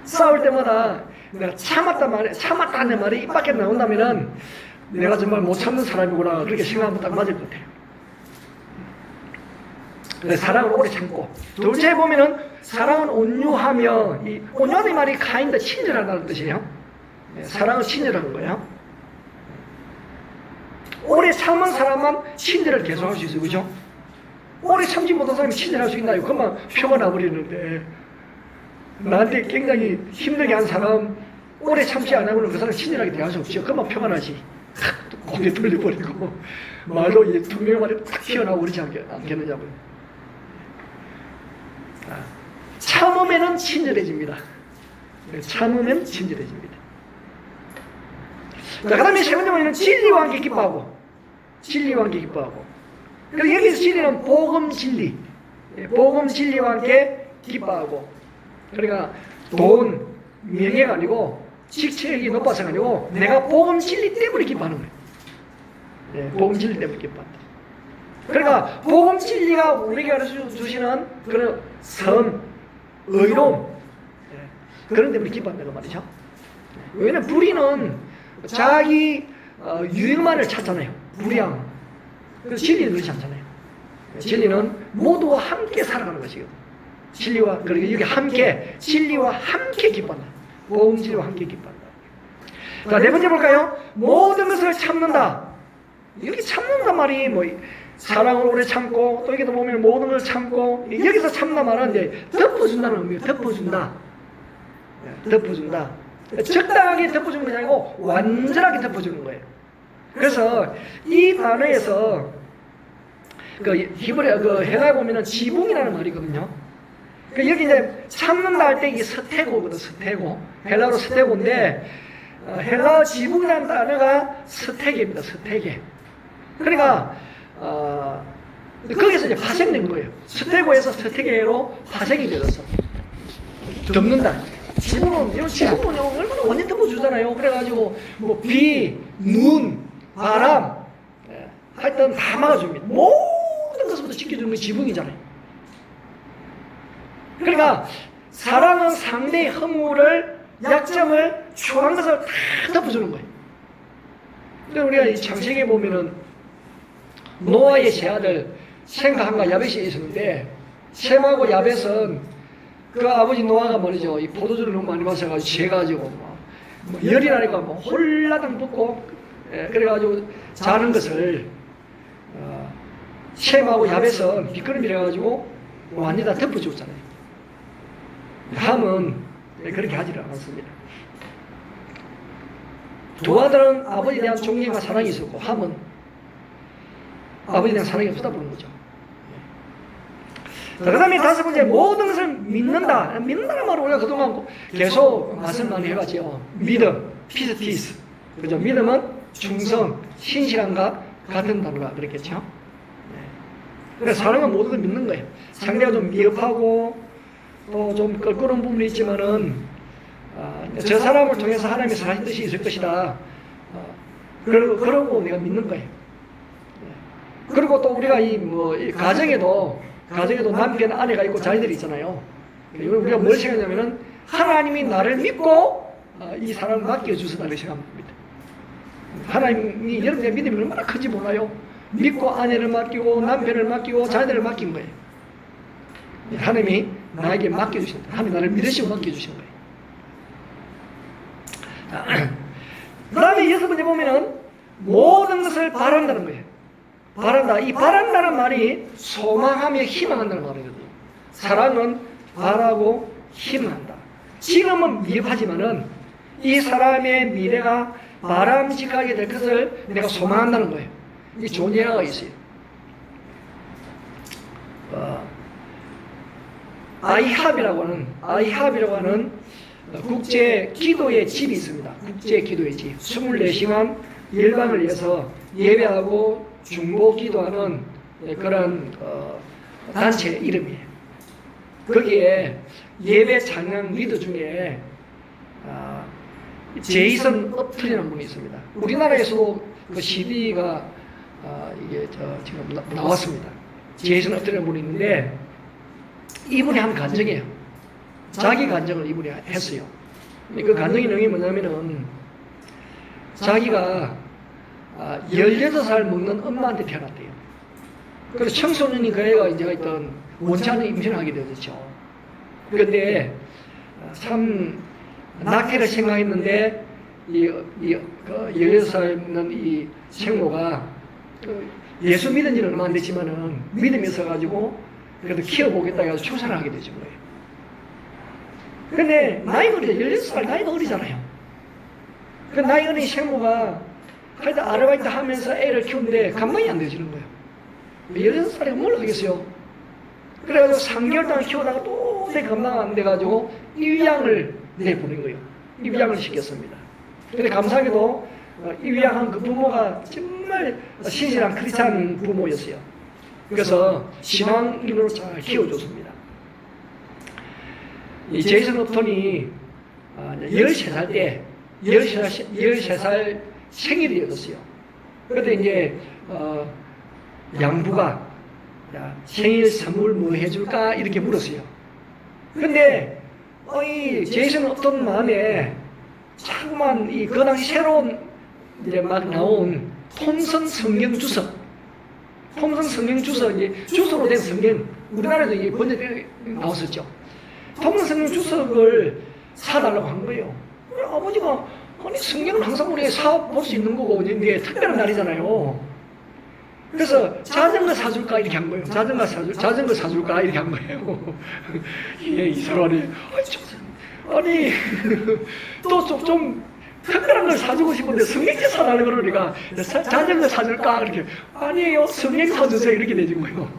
싸울 때마다 내가 참았다는 말이 입 밖에 나온다면은 내가 정말 못 참는 사람이구나 그렇게 생각하면 딱 맞을 것 같아요. 사랑을 오래 참고, 둘째 보면은 사랑은 온유하며, 이 온유하는 말이 kind, 친절하다는 뜻이에요. 사랑은 친절한 거예요. 오래 참은 사람만 친절을 계속할 수 있어요, 그죠? 오래 참지 못한 사람이 친절할 수 있나요? 그만 표가 나버리는데, 나한테 굉장히 힘들게 한 사람 오래 참지 않으면 그 사람 친절하게 대할 수 없죠. 그만 표가 나지. 고개 돌려버리고 말도 이제 두 명의 말이 탁 튀어나오고 그러지 않겠느냐고요. 참으면 친절해집니다. 참으면 친절해집니다. 자, 그 다음에 세 번째 번째는 진리와 함께 기뻐하고. 진리와 함께 기뻐하고. 그래서 여기서 진리는 복음 진리. 복음 진리와 함께 기뻐하고. 그러니까 돈, 명예가 아니고 직책이 높아서가 아니고 내가 복음 진리 때문에 기뻐하는 거예요. 복음 진리 때문에 기뻐한다. 그러니까 복음 진리가 우리에게 가르쳐 주시는 그런 선, 의로움 그런 때문에 기뻐한다는 말이죠. 왜냐면 불의는 자기 유익만을 찾잖아요. 불의함. 그래서 진리는 그렇지 않잖아요. 진리는 모두와 함께 살아가는 것이거든요. 진리와 그리고 여기 함께 진리와 함께 기뻐한다. 복음 진리와 함께 기뻐한다. 자, 네 번째 볼까요? 모든 것을 참는다. 여기 참는다 말이 뭐 사랑을 오래 참고 또 여기도 보면 모든 걸 참고 여기서 참다 말은 이제 덮어준다는 의미예요. 덮어준다. 덮어준다. 적당하게 덮어주는 것이 아니고 완전하게 덮어주는 거예요. 그래서 이 단어에서 그 히브리 그 헬라에 보면은 지붕이라는 말이거든요. 그 여기 이제 참는다 할 때 이게 스테고거든. 스테고. 헬라어로 스테고인데 헬라어 지붕이라는 단어가 스테게입니다. 스테게. 그러니까 거기서 이제 파생된 거예요. 스테고에서 스테게로 파생이 되어서 덮는다. 지붕은 이런 지붕은 얼마나 완전 덮어주잖아요. 그래가지고 뭐 비, 눈, 바람, 하여튼 다 막아줍니다. 모든 것부터 지켜주는 게 지붕이잖아요. 그러니까 사랑은 상대의 허물을, 약점을, 초라한 것을 다 덮어주는 거예요. 그러니까 우리가 이 창세기에 보면은 노아의 세 아들 셈과 함과 야벳이 있었는데 셈하고 야벳은 그 아버지 노아가 말이죠. 이 포도주를 너무 많이 마셔가지고 취해가지고 뭐 열이 나니까 뭐 홀라당 붓고 그래가지고 자는 것을 셈하고 야벳은 비끄러미를 해가지고 완전히 다 덮어주었잖아요. 함은 그렇게 하지를 않았습니다. 두 아들은 아버지에 대한 존경과 사랑이 있었고 함은 아버지에 대한 사랑이 없었다 보는 거죠. 그 다음에 다섯 번째, 모든 것을 믿는다. 믿는다는 말을 우리가 그동안 계속 말씀 많이 해봤죠. 믿음, 피스티스. 그죠? 믿음은 충성, 신실함과 같은 단어가 그랬겠죠. 그래서 사랑은 모든 걸 믿는 거예요. 상대가 좀 미흡하고 또 좀 껄끄러운 부분이 있지만은 저 사람을 통해서 하나님의 선하신 뜻이 있을 것이다. 그러고 내가 믿는 거예요. 그리고 또 우리가 이 가정에도 남편, 아내가 있고 자녀들이 있잖아요. 우리가 뭘 생각하냐면은 하나님이 나를 믿고 이 사람을 맡겨주셨다고 생각합니다. 하나님이 여러분의 믿음이 얼마나 큰지 몰라요. 믿고 아내를 맡기고 남편을 맡기고 자녀들을 맡긴 거예요. 하나님이 나에게 맡겨주신다. 하나님이 나를 믿으시고 맡겨주신 거예요. 그 다음에 여섯 번째 보면은 모든 것을 바란다는 거예요. 바란다. 이 바란다는 말이 소망하며 희망한다는 말이거든요. 사랑은 바라고 희망한다. 지금은 미흡하지만은 이 사람의 미래가 바람직하게 될 것을 내가 소망한다는 거예요. 이게 좋은 예화가 있어요. 아이합이라고 하는 국제 기도의 집이 있습니다. 국제 기도의 집. 24시간 열방을 위해서 예배하고 중보 기도하는 그런 단체 이름이에요. 거기에 예배 찬양 리더 중에 제이슨 업틀이라는 분이 있습니다. 우리나라에서도 그 CD가 이게 지금 나왔습니다. 제이슨 업틀이라는 분이 있는데 이분이 한 간증이에요. 자기 간증을 이분이 했어요. 그 간증의 내용이 뭐냐면은 자기가 18살 먹는 엄마한테 태어났대요. 그래서 청소년이 그 애가 이제 있던 원치 않은 임신을 하게 되었죠. 그런데 참 낙태를 생각했는데 그 18살 먹는 이 생모가 예수 믿은 지는 얼마 안 됐지만은 믿음이 있어가지고 그래도 키워보겠다 해서 출산을 하게 되죠. 근데 나이가 어리죠. 16살 나이가 어리잖아요. 그 나이 어린 생모가 하여튼 아르바이트 하면서 애를 키우는데 감당이 안 되지는 거예요. 16살이면 뭘 하겠어요. 그래가지고 3개월 동안 키우다가 도저히 감당 안 돼가지고 입양을 내보낸 거예요. 입양을 시켰습니다. 근데 감사하게도 입양한 그 부모가 정말 신실한 크리스찬 부모였어요. 그래서 신앙인으로 잘 키워줬습니다. 이 제이슨 업턴이 13살 때 13살 생일이었어요. 그때 이제 양부가 생일 선물 뭐 해줄까 이렇게 물었어요. 근데 이 제이슨 업턴 마음에 자꾸만 그 당시 새로운 이제 막 나온 톰슨 성경 주석, 이제 주석으로 된 성경, 우리나라에도 이게 번역돼 나왔었죠. 톰슨 성경 주석을 사달라고 한 거예요. 아버지가 아니 성경은 항상 우리 사볼 수 있는 거고 이게 특별한 날이잖아요. 그래서 자전거 사줄까 이렇게 한 거예요. 자전거 사줄까 이렇게 한 거예요. 예, 이 사람이 아니 또 좀 특별한 걸 사주고 싶은데 성경책 사달라고 그러니까 자전거 사줄까 이렇게 아니에요 성경 사주세요 이렇게 되는 거예요.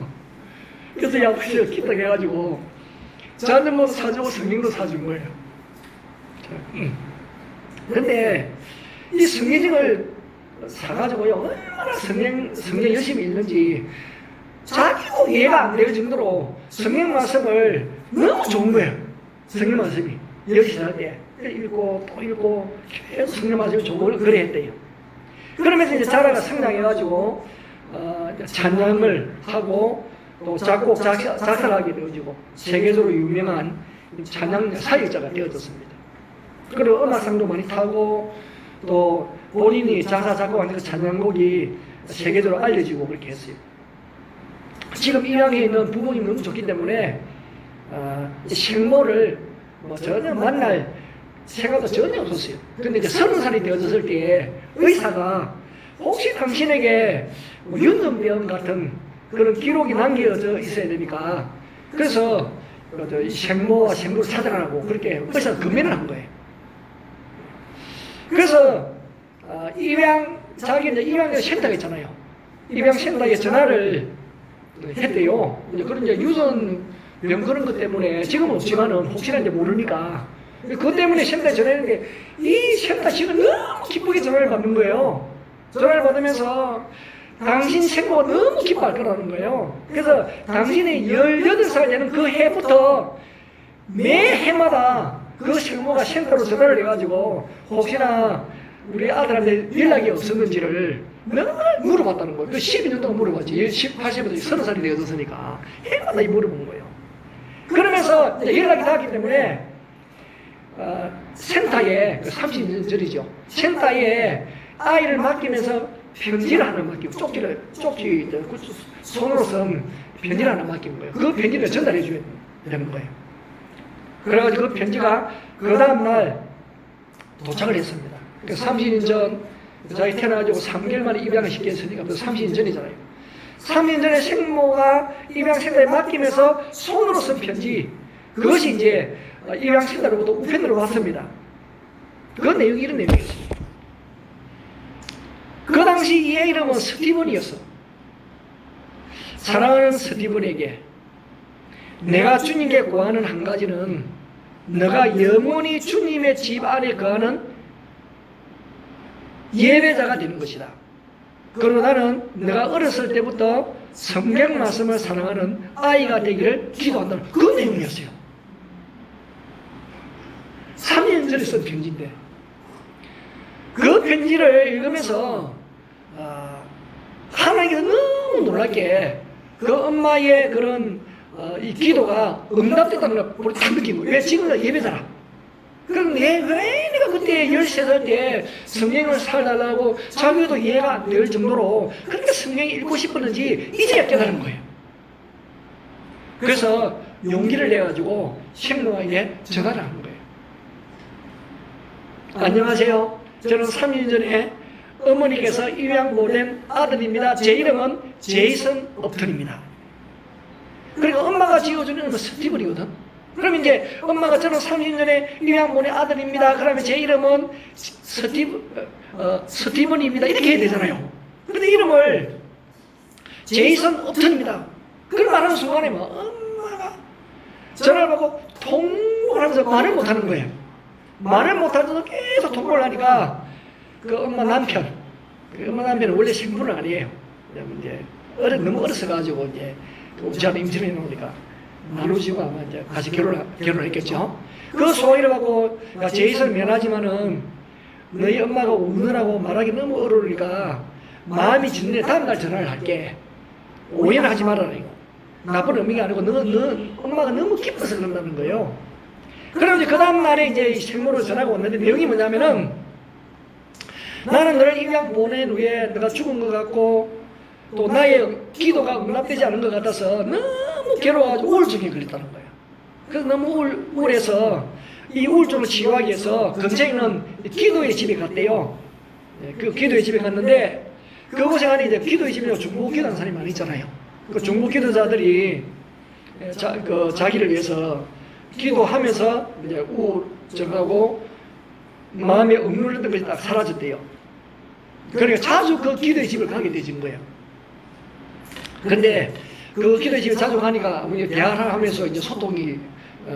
그래서 이 아버지가 기특해가지고 자전거 사주고 성경도 사준 거예요. 근데 이 성경책을 사가지고요 얼마나 성경 열심히 읽는지 자기도 이해가 안 될 정도로 성경 말씀을 너무 좋은 거예요. 성경 말씀이 10살 때 읽고 또 읽고 계속 성경 말씀이 좋은 걸 그래 했대요. 그러면서 이제 자라가 성장해가지고 찬양을 하고 또 작곡 작사를 하게 되어지고 세계적으로 유명한 찬양 사역자가 되어졌습니다. 그리고 음악상도 많이 타고 또 본인이 작사 작곡한 그 찬양곡이 세계적으로 알려지고 그렇게 했어요. 지금 입양해 있는 부모님 너무 좋기 때문에 생모를 전혀 만날 생각도 전혀 없었어요. 근데 이제 30살이 되어졌을 때 의사가 혹시 당신에게 윤전병 같은 그런 기록이 남겨져 있어야 되니까 그래서 이 생모와 생모를 찾아가라고 그렇게 의사가 금연을 한 거예요. 그래서 자기 이제 입양 센터가 있잖아요. 입양 센터에 전화를 했대요. 그런 이제 유전병 그런 것 때문에 지금은 없지만은 혹시나 이제 모르니까 그것 때문에 센터에 전화했는데 이 센터 지금 너무 기쁘게 전화를 받는 거예요. 전화를 받으면서 당신 생모가 너무 기뻐할 거라는 거예요. 그래서 당신이 18살 되는 그 해부터 매 해마다 그 생모가 센터로 전화를 해가지고 혹시나 우리 아들한테 연락이 없었는지를 늘 물어봤다는 거예요. 그 12년 동안 물어봤지. 18세부터 30살이 되었으니까 해마다 물어본 거예요. 그러면서 연락이 닿았기 때문에 센터에 30년 전이죠. 센터에 아이를 맡기면서 편지를 하나 맡기고 쪽지 손으로 쓴 편지를 하나 맡긴 거예요. 그 편지를 전달해 줘야 되는 거예요. 그래가지고 그 편지가 그 다음날 도착을 했습니다. 30년 전 자기 태어나가지고 3개월 만에 입양을 시켰으니까 30년 전이잖아요. 3년 전에 생모가 입양센터에 맡기면서 손으로 쓴 편지 그것이 이제 입양센터로부터 우편으로 왔습니다. 그 내용이 이런 내용이었어요. 그 당시 이의 이름은 스티븐이었어. 사랑하는 스티븐에게 내가 주님께 구하는 한 가지는 너가 영원히 주님의 집 안에 거하는 예배자가 되는 것이다. 그러나 나는 너가 어렸을 때부터 성경 말씀을 사랑하는 아이가 되기를 기도한다는 그 내용이었어요. 3년 전에 쓴 편지인데 그 편지를 읽으면서 하나님께서 너무 놀랍게 그 엄마의 그런 이 기도가 응답됐다는 걸 딱 느낀 거예요. 왜? 지금은 예배자라. 그럼 왜 내가 그때 13살 때 성경을 살달라고 자기도 이해가 안 될 정도로 그렇게 성경 읽고 싶었는지 이제야 깨달은 거예요. 그래서 용기를 내가지고 신부에게 전화를 한 거예요. 안녕하세요. 저는 3년 전에 어머니께서 입양 보낸 아들입니다. 제 이름은 제이슨 업턴입니다. 그러니까 엄마가 지어주는 이름은 스티븐이거든. 그럼 이제 엄마가 저는 3년 전에 입양 보낸 아들입니다. 그러면 제 이름은 스티븐입니다. 이렇게 해야 되잖아요. 근데 이름을 제이슨 업턴입니다. 그걸 말하는 순간에 뭐 엄마가 전화를 받고 통보를 하면서 말을 못하는 거예요. 말을 못하면서 계속 통보를 하니까 그 엄마 남편은 원래 신부는 아니에요. 이제 너무 어렸어가지고 이제 저는 임신해 놓으니까 나누지고 아마 이제 다시 결혼했겠죠. 그 소리를 받고 야 제이슨 미안하지만은 너희 엄마가 우느라고 말하기 너무 어려우니까 마음이 짓는데 다음날 전화를 할게. 오해는 하지 말아라 이거. 나쁜 의미가 아니고 너 엄마가 너무 기뻐서 그런다는 거예요. 그럼 이제 그 다음날에 이제 생모로 전화가 왔는데 내용이 뭐냐면은 나는 너를 입양 보낸 후에 너가 죽은 것 같고 또 나의 기도가 응답되지 않은 것 같아서 너무 괴로워가지고 우울증에 걸렸다는 거예요. 그래서 너무 우울해서 이 우울증을 치유하기 위해서 근처에 있는 기도의 집에 갔대요. 그 기도의 집에 갔는데 그곳에 가니 이제 기도의 집에 중보 기도하는 사람이 많이 있잖아요. 그 중보 기도자들이 자기를 위해서 기도하면서 이제 우울증하고 마음에 억눌렸던 것이 딱 사라졌대요. 그러니까 자주 그 기도의 집을 가게 되진 거예요. 근데 그 기도의 집에 자주 가니까 대화를 하면서 이제 소통이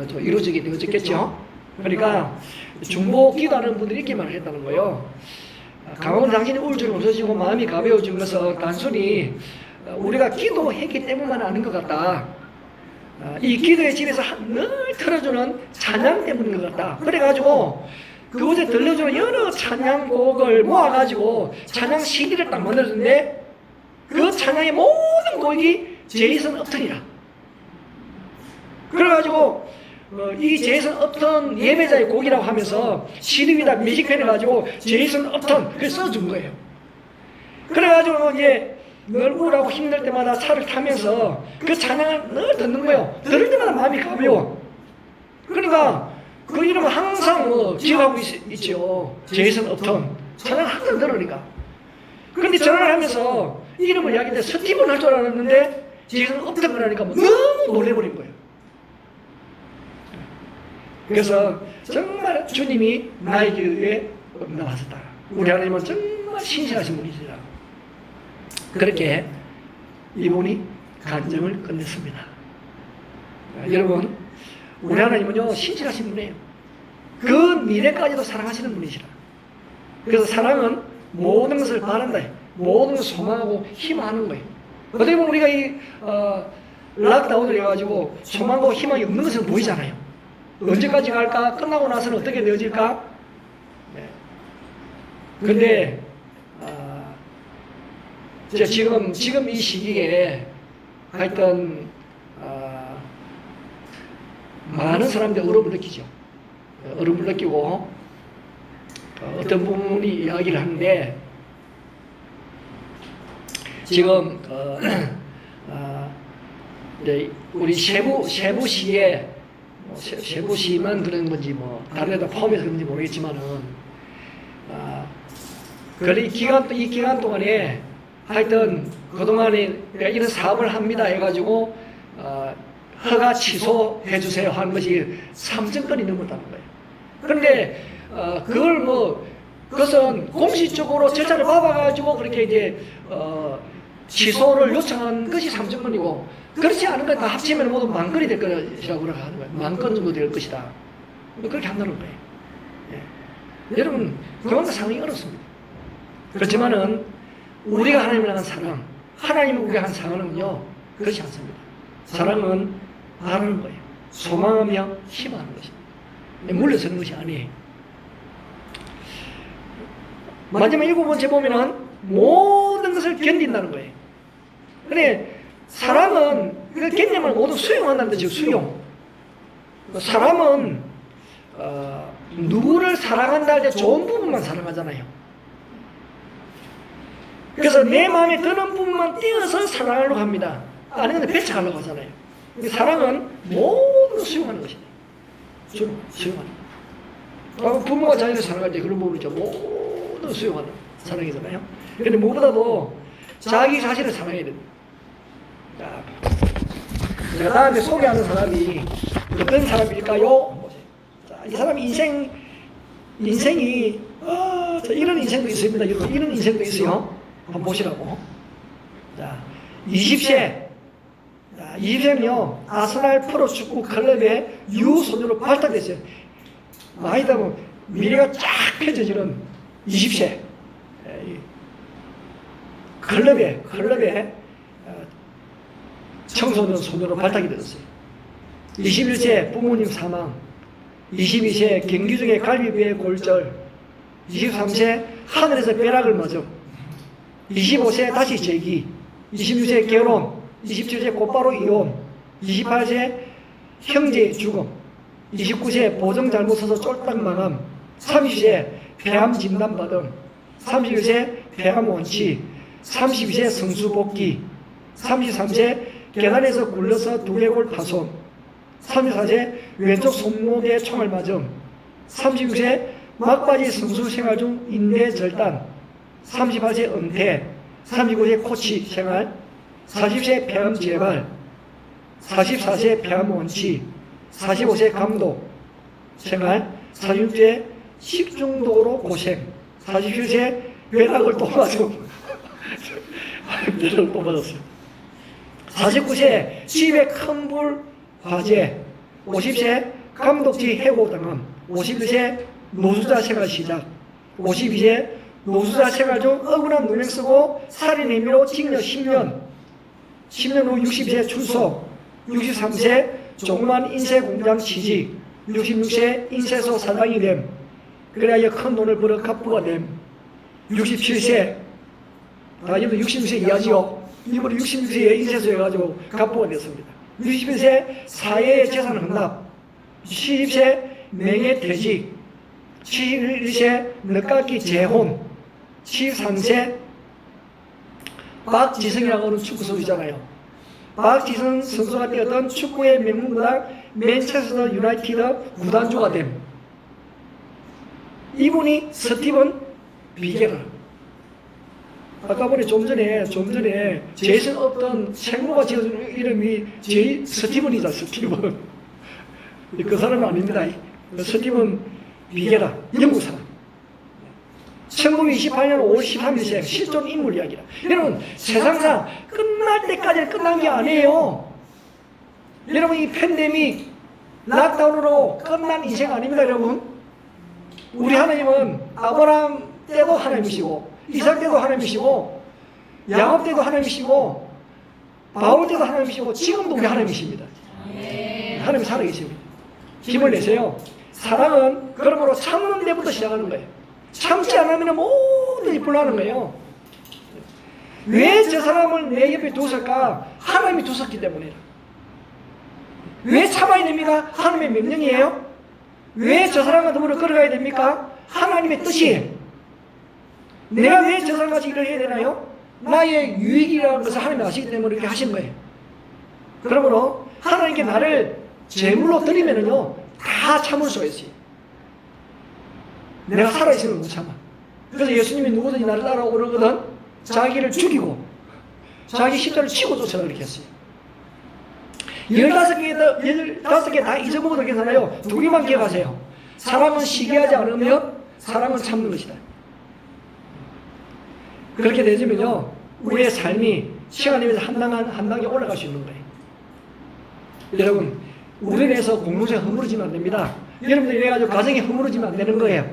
좀 이루어지게 되었겠죠. 그러니까 중보 기도하는 분들이 이렇게 말을 했다는 거예요. 강원 당신의 우울증이 없어지고 마음이 가벼워진 것은 단순히 우리가 기도했기 때문만 아는 것 같다. 이 기도의 집에서 늘 틀어주는 찬양 때문인 것 같다. 그래가지고 그곳에 들려주는 여러 찬양곡을 모아가지고 찬양 CD를 딱 만들었는데 그 찬양의 모든 곡이 제이슨 업턴이라. 그래가지고 이 제이슨 업턴 예배자의 곡이라고 하면서 CD 위에다 뮤직펜해가지고 제이슨 업턴 그걸 써준 거예요. 그래가지고 이제 늘 우울하고 힘들 때마다 차를 타면서 그 찬양을 늘 듣는 거예요. 들을 때마다 마음이 가벼워. 그러니까 그 이름은 항상 기억하고 있죠. 제이슨 업턴. 찬양을 항상 들으니까. 그런데 전화를 하면서 이름을 이야기했는데 스티븐 할 줄 알았는데 제이슨 업턴을 하니까 너무 놀래버린 거예요. 그래서 정말 주님이 나에게 의해 응답하셨다. 우리 하나님은 정말 신실하신 분이시다. 그렇게 이분이 간증을 끝냈습니다. 여러분, 우리 하나님은요 신실하신 분이에요. 그 미래까지도 사랑하시는 분이시라. 그래서 사랑은 모든 것을 바란다. 모든 것을 소망하고 희망하는 거예요. 어떻게 보면 우리가 이 락다운을 해가지고 소망하고 희망이 없는 것은 보이잖아요. 언제까지 갈까? 끝나고 나서는 어떻게 되어질까? 네. 근데 지금 이 시기에 하여튼 많은 사람들이 어려움을 느끼죠. 어려움을 느끼고 어떤 분이 이야기를 하는데 지금 우리 세부시에 세부시만 그런 건지 뭐 다른 데다 포함해서 그런지 모르겠지만은 이 기간 동안에 하여튼 그동안에 이런 사업을 합니다 해가지고 허가 취소해 주세요 하는 것이 3천 건이 넘었다는 거예요. 그런데 그걸 그것은 공식적으로 절차를 밟아가지고 그렇게 이제 취소를 요청한 것이 3천건이고 그렇지 않은 건 다 합치면 모두 10,000건이 될 것이라고 하는 거예요. 10,000건 정도 될 것이다. 그렇게 한다는 거예요. 예. 여러분 그만큼 상황이 어렵습니다. 그렇지만은 우리가 하나님을 향한 사랑, 하나님을 우리가 향한 사랑은요 그렇지 않습니다. 사랑은 바라는 거예요. 소망하며 희망하는 것입니다. 물려서는 것이 아니에요. 마지막 7번째 보면은 모든 것을 견딘다는 거예요. 근데 사람은 그 견디면 모두 수용한다는 뜻이에요. 수용. 사람은 누구를 사랑한다 할 때 좋은 부분만 사랑하잖아요. 그래서 내 마음에 드는 부분만 띄어서 사랑하려고 합니다. 아니 근데 배척하려고 하잖아요. 사랑은 모든 걸 수용하는 것입니다. 수용하는 거. 부모가 자기를 사랑할 때 그런 부분이죠. 모든 수용하는 사랑이잖아요. 근데 무엇보다도 자기 자신을 사랑해야 됩니다. 자, 다음에 소개하는 사람이 어떤 사람일까요? 자, 이 사람 인생이 자, 이런 인생도 있습니다. 이런 인생도 있어요. 한번 보시라고. 자, 20세. 자, 20세는요, 아스날 프로축구 클럽의 유소녀로 발탁됐어요. 많이 되면 미래가 쫙 펼쳐지는 20세. 클럽에 청소년 소녀로 발탁이 되었어요. 21세 부모님 사망, 22세 경기중의 갈비뼈의 골절, 23세 하늘에서 벼락을 맞음, 25세 다시 재기, 26세 결혼, 27세 곧바로 이혼, 28세 형제의 죽음, 29세 보정 잘못 서서 쫄딱 망함, 30세 폐암 진단받음, 31세 폐암 원치, 32세 성수복귀, 33세 계단에서 굴러서 두개골 파손, 34세 왼쪽 손목에 총알 맞음, 36세 막바지 성수 생활 중 인대 절단, 38세 은퇴, 39세 코치 생활, 40세 폐암 재발, 44세 폐암 원치, 45세 감독 생활, 46세 식중독으로 고생, 47세 벼락을 또 맞음. 벼락을 또 맞았어요. 49세 집에 큰 불 화재, 50세 감독지 해고당함, 51세 노수자 생활 시작, 52세 노수자 생활 중 억울한 누명 쓰고 살인 혐의로 징역 10년, 10년 후 60세 출소, 63세 조그만 인쇄공장 취직, 66세 인쇄소 사장이 됨, 그래야 큰 돈을 벌어 갑부가 됨, 67세, 이분도 66세 이하지요. 이분은 66세에 인쇄소에 가지고 갑부가 됐습니다. 60세 사회의 재산 헌납, 70세 명예퇴직, 71세 늦깎이 재혼, 73세 박지성이라고 하는 축구 선수잖아요. 박지성 선수가 뛰었던 축구의 명문구단 맨체스터 유나이티드 구단주가 됨. 이분이 스티븐 비게라. 아까 보니 좀 전에 제이슨 없던 생모가 지어준 이름이 스티븐이다. 스티븐. 그 사람은 아닙니다. 스티븐 비게라, 영국 사람. 1928년 5월 13일생 실존 인물 이야기다. 여러분, 세상상 끝날 때까지는 끝난 게 아니에요. 여러분, 이 팬데믹 락다운으로 끝난 인생 아닙니다, 여러분. 우리 하나님은 아브라함 때도 하나님이시고, 이삭 때도 하나님이시고, 야곱 때도 하나님이시고, 바울 때도 하나님이시고, 지금도 우리 하나님이십니다. 하나님 살아계십니다. 힘을 내세요. 사랑은 그러므로 참는 데부터 시작하는 거예요. 참지 않으면 모든 일을 하는 거예요. 왜 저 사람을 내 옆에 두었을까? 하나님이 두었기 때문에. 왜 참아야 됩니까? 하나님의 명령이에요. 왜 저 사람과 더불어 걸어가야 됩니까? 하나님의 뜻이에요. 내가 왜 저 사람과 같이 일을 해야 되나요? 나의 유익이라는 것을 하나님이 아시기 때문에 이렇게 하신 거예요. 그러므로 하나님께 나를 제물로 드리면은요, 다 참을 수가 있어요. 내가 살아있으면 못 참아. 그래서 예수님이 누구든지 나를 따라오고 그러거든, 자기를 죽이고, 자기 십자를 치고 쫓아가 이렇게 했어요. 15개 다 잊어먹어도 괜찮아요. 두 개만 기억하세요. 사랑은 시기하지 않으면 사랑은 참는 것이다. 그렇게 되면요, 우리의 삶이 시간이면서 한 단계 올라갈 수 있는 거예요. 여러분, 우리에 대해서 공동체가 허물어지면 안 됩니다. 여러분들이 이래가지고 가정이 허물어지면 안 되는 거예요.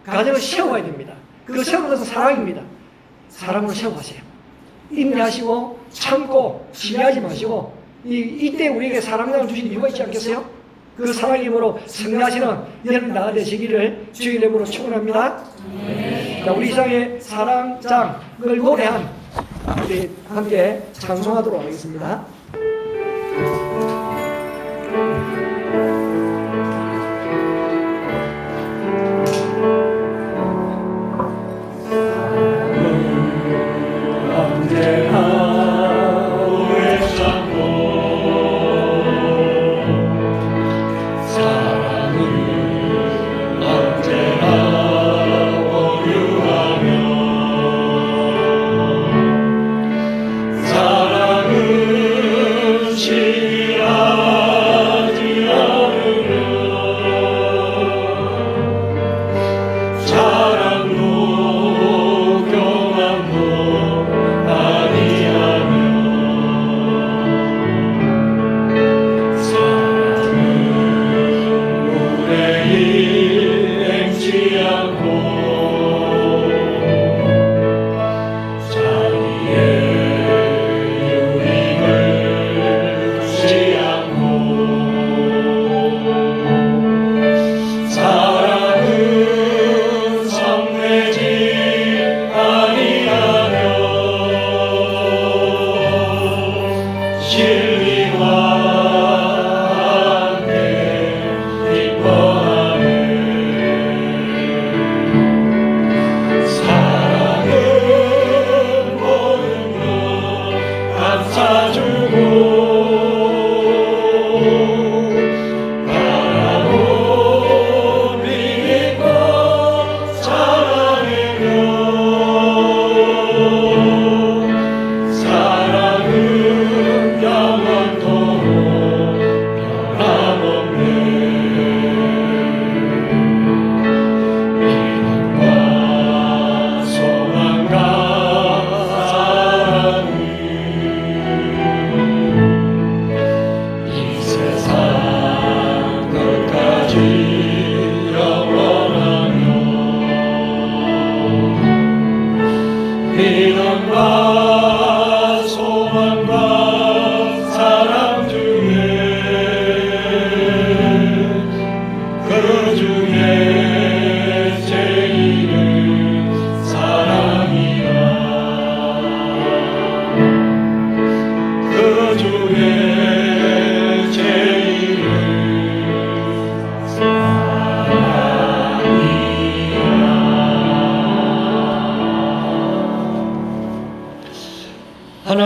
가정을 세워야 됩니다. 그 세우는 것은 사랑입니다. 사랑으로 세워가세요. 인내하시고 참고 시기하지 마시고 이때 우리에게 사랑을 주신 이유가 있지 않겠어요? 그 사랑의 힘으로 승리하시는 여러분 나가 되시기를 주의 이름으로 축원합니다. 자, 우리 이상의 사랑장을 노래한 우리 함께 찬송하도록 하겠습니다.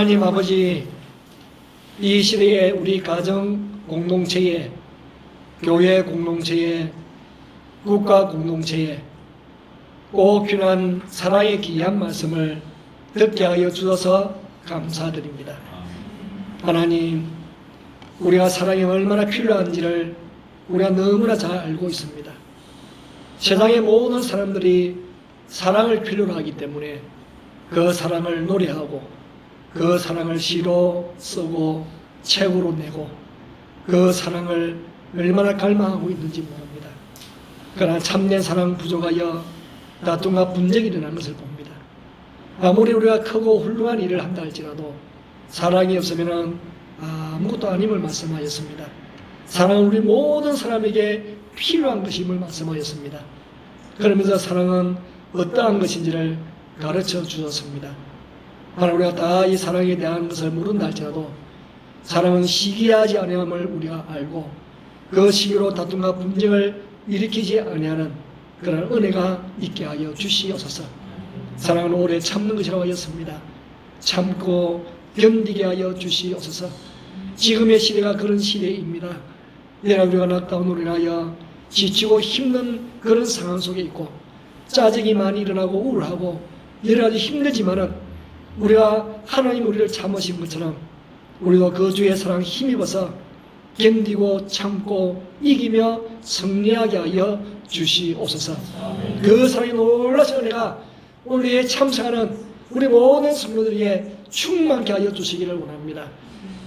하나님 아버지, 이 시대에 우리 가정 공동체에, 교회 공동체에, 국가 공동체에 꼭 필요한 사랑의 귀한 말씀을 듣게 하여 주셔서 감사드립니다. 하나님, 우리가 사랑이 얼마나 필요한지를 우리가 너무나 잘 알고 있습니다. 세상의 모든 사람들이 사랑을 필요로 하기 때문에 그 사랑을 노래하고 그 사랑을 시로 쓰고 책으로 내고 그 사랑을 얼마나 갈망하고 있는지 모릅니다. 그러나 참된 사랑 부족하여 다툼과 분쟁이 일어나는 것을 봅니다. 아무리 우리가 크고 훌륭한 일을 한다 할지라도 사랑이 없으면 아무것도 아님을 말씀하였습니다. 사랑은 우리 모든 사람에게 필요한 것임을 말씀하였습니다. 그러면서 사랑은 어떠한 것인지를 가르쳐 주셨습니다. 하나님, 우리가 다 이 사랑에 대한 것을 모른다 할지라도 사랑은 시기하지 아니함을 우리가 알고 그 시기로 다툼과 분쟁을 일으키지 아니하는 그런 은혜가 있게 하여 주시옵소서. 사랑은 오래 참는 것이라고 하였습니다. 참고 견디게 하여 주시옵소서. 지금의 시대가 그런 시대입니다. 내가 우리가 낙다운으로 인하여 지치고 힘든 그런 상황 속에 있고 짜증이 많이 일어나고 우울하고 여러 가지 힘들지만은 우리가 하나님 우리를 참으신 것처럼 우리도 그 주의 사랑 힘입어서 견디고 참고 이기며 승리하게 하여 주시옵소서. 그 사랑이 놀라신 은혜가 오늘 참석하는 우리 모든 성도들에게 충만케 하여 주시기를 원합니다.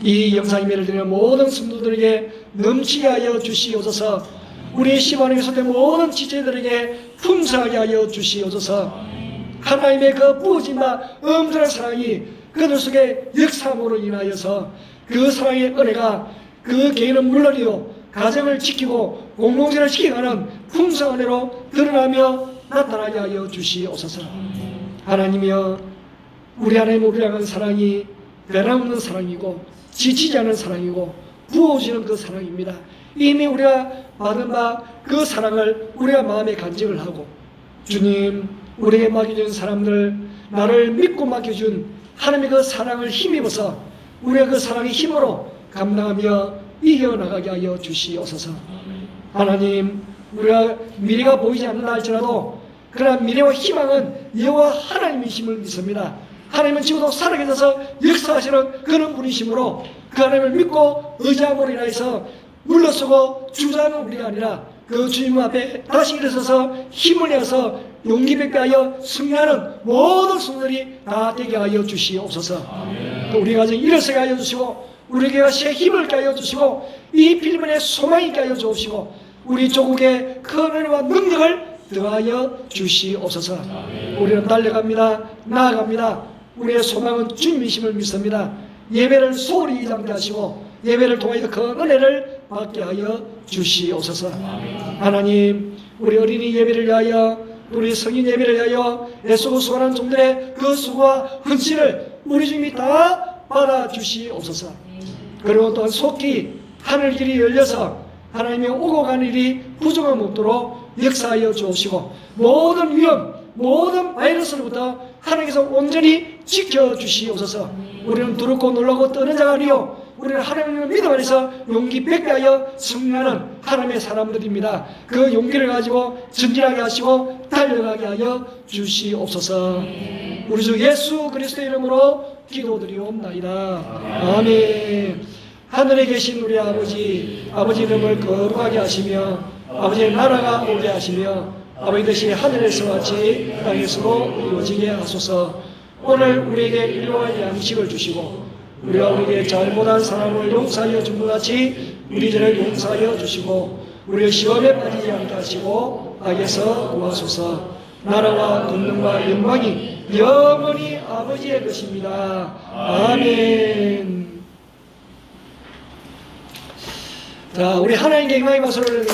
이 영상 예배를 드리는 모든 성도들에게 넘치게 하여 주시옵소서. 우리 시간에 소된 모든 지체들에게 풍성하게 하여 주시옵소서. 하나님의 그 부어진바 엄청난 사랑이 그들 속에 역사함으로 인하여서 그 사랑의 은혜가 그 개인은 물론이요 가정을 지키고 공동체를 지켜가는 풍성한 은혜로 드러나며 나타나게 하여 주시옵소서. 하나님이여, 우리 하나님 우리를 향한 사랑이 변함없는 사랑이고 지치지 않은 사랑이고 부어지는 그 사랑입니다. 이미 우리가 받은 바 그 사랑을 우리가 마음에 간직을 하고, 주님, 우리에게 맡겨준 사람들, 나를 믿고 맡겨준 하나님의 그 사랑을 힘입어서 우리가 그 사랑의 힘으로 감당하며 이겨나가게 하여 주시옵소서. 하나님, 우리가 미래가 보이지 않는다 할지라도 그러나 미래와 희망은 여호와 하나님이심을 믿습니다. 하나님은 지금도 살아계셔서 역사하시는 그런 분이심으로 그 하나님을 믿고 의지함으로 인하여서 물러서고 주저하는 우리가 아니라 그 주님 앞에 다시 일어서서 힘을 내어서 용기 뵙게 하여 승리하는 모든 성도들이 다 되게 하여 주시옵소서. 또 우리 가정 일어서게 하여 주시고 우리에게 새 힘을 있게 하여 주시고 이 필리핀에 소망이 있게 하여 주시고 우리 조국의 큰 은혜와 능력을 더하여 주시옵소서. 우리는 달려갑니다. 나아갑니다. 우리의 소망은 주님이심을 믿습니다. 예배를 소홀히 이장케 하시고 예배를 통하여 그 은혜를 받게 하여 주시옵소서. 하나님, 우리 어린이 예배를 위하여 우리 성인 예배를 위하여 애쓰고 수고하는 종들의 그 수고와 헌신을 우리 주님이 다 받아주시옵소서. 그리고 또한 속히 하늘길이 열려서 하나님의 오고 가는 일이 부족함 없도록 역사하여 주옵시고 모든 위험, 모든 바이러스로부터 하나님께서 온전히 지켜주시옵소서. 우리는 두렵고 놀라고 떠는 자가 아니요 우리는 하나님의 믿음 안에서 용기 뵙게 하여 승리하는 하나님의 사람들입니다. 그 용기를 가지고 전진하게 하시고 달려가게 하여 주시옵소서. 우리 주 예수 그리스도의 이름으로 기도드리옵나이다. 아멘. 하늘에 계신 우리 아버지, 아버지 이름을 거룩하게 하시며 아버지의 나라가 오게 하시며 아버지 뜻이 하늘에서 같이 땅에서도 이루어지게 하소서. 오늘 우리에게 일용할 양식을 주시고 우리가 우리에게 잘못한 사람을 용서하여 준 것 같이 우리 죄를 용서하여 주시고 우리의 시험에 빠지지 않게 하시고 악에서 구하소서. 나라와 권능과 영광이 영원히 아버지의 것입니다. 아멘. 자, 우리 하나님께 영광의 박수를 드립니다.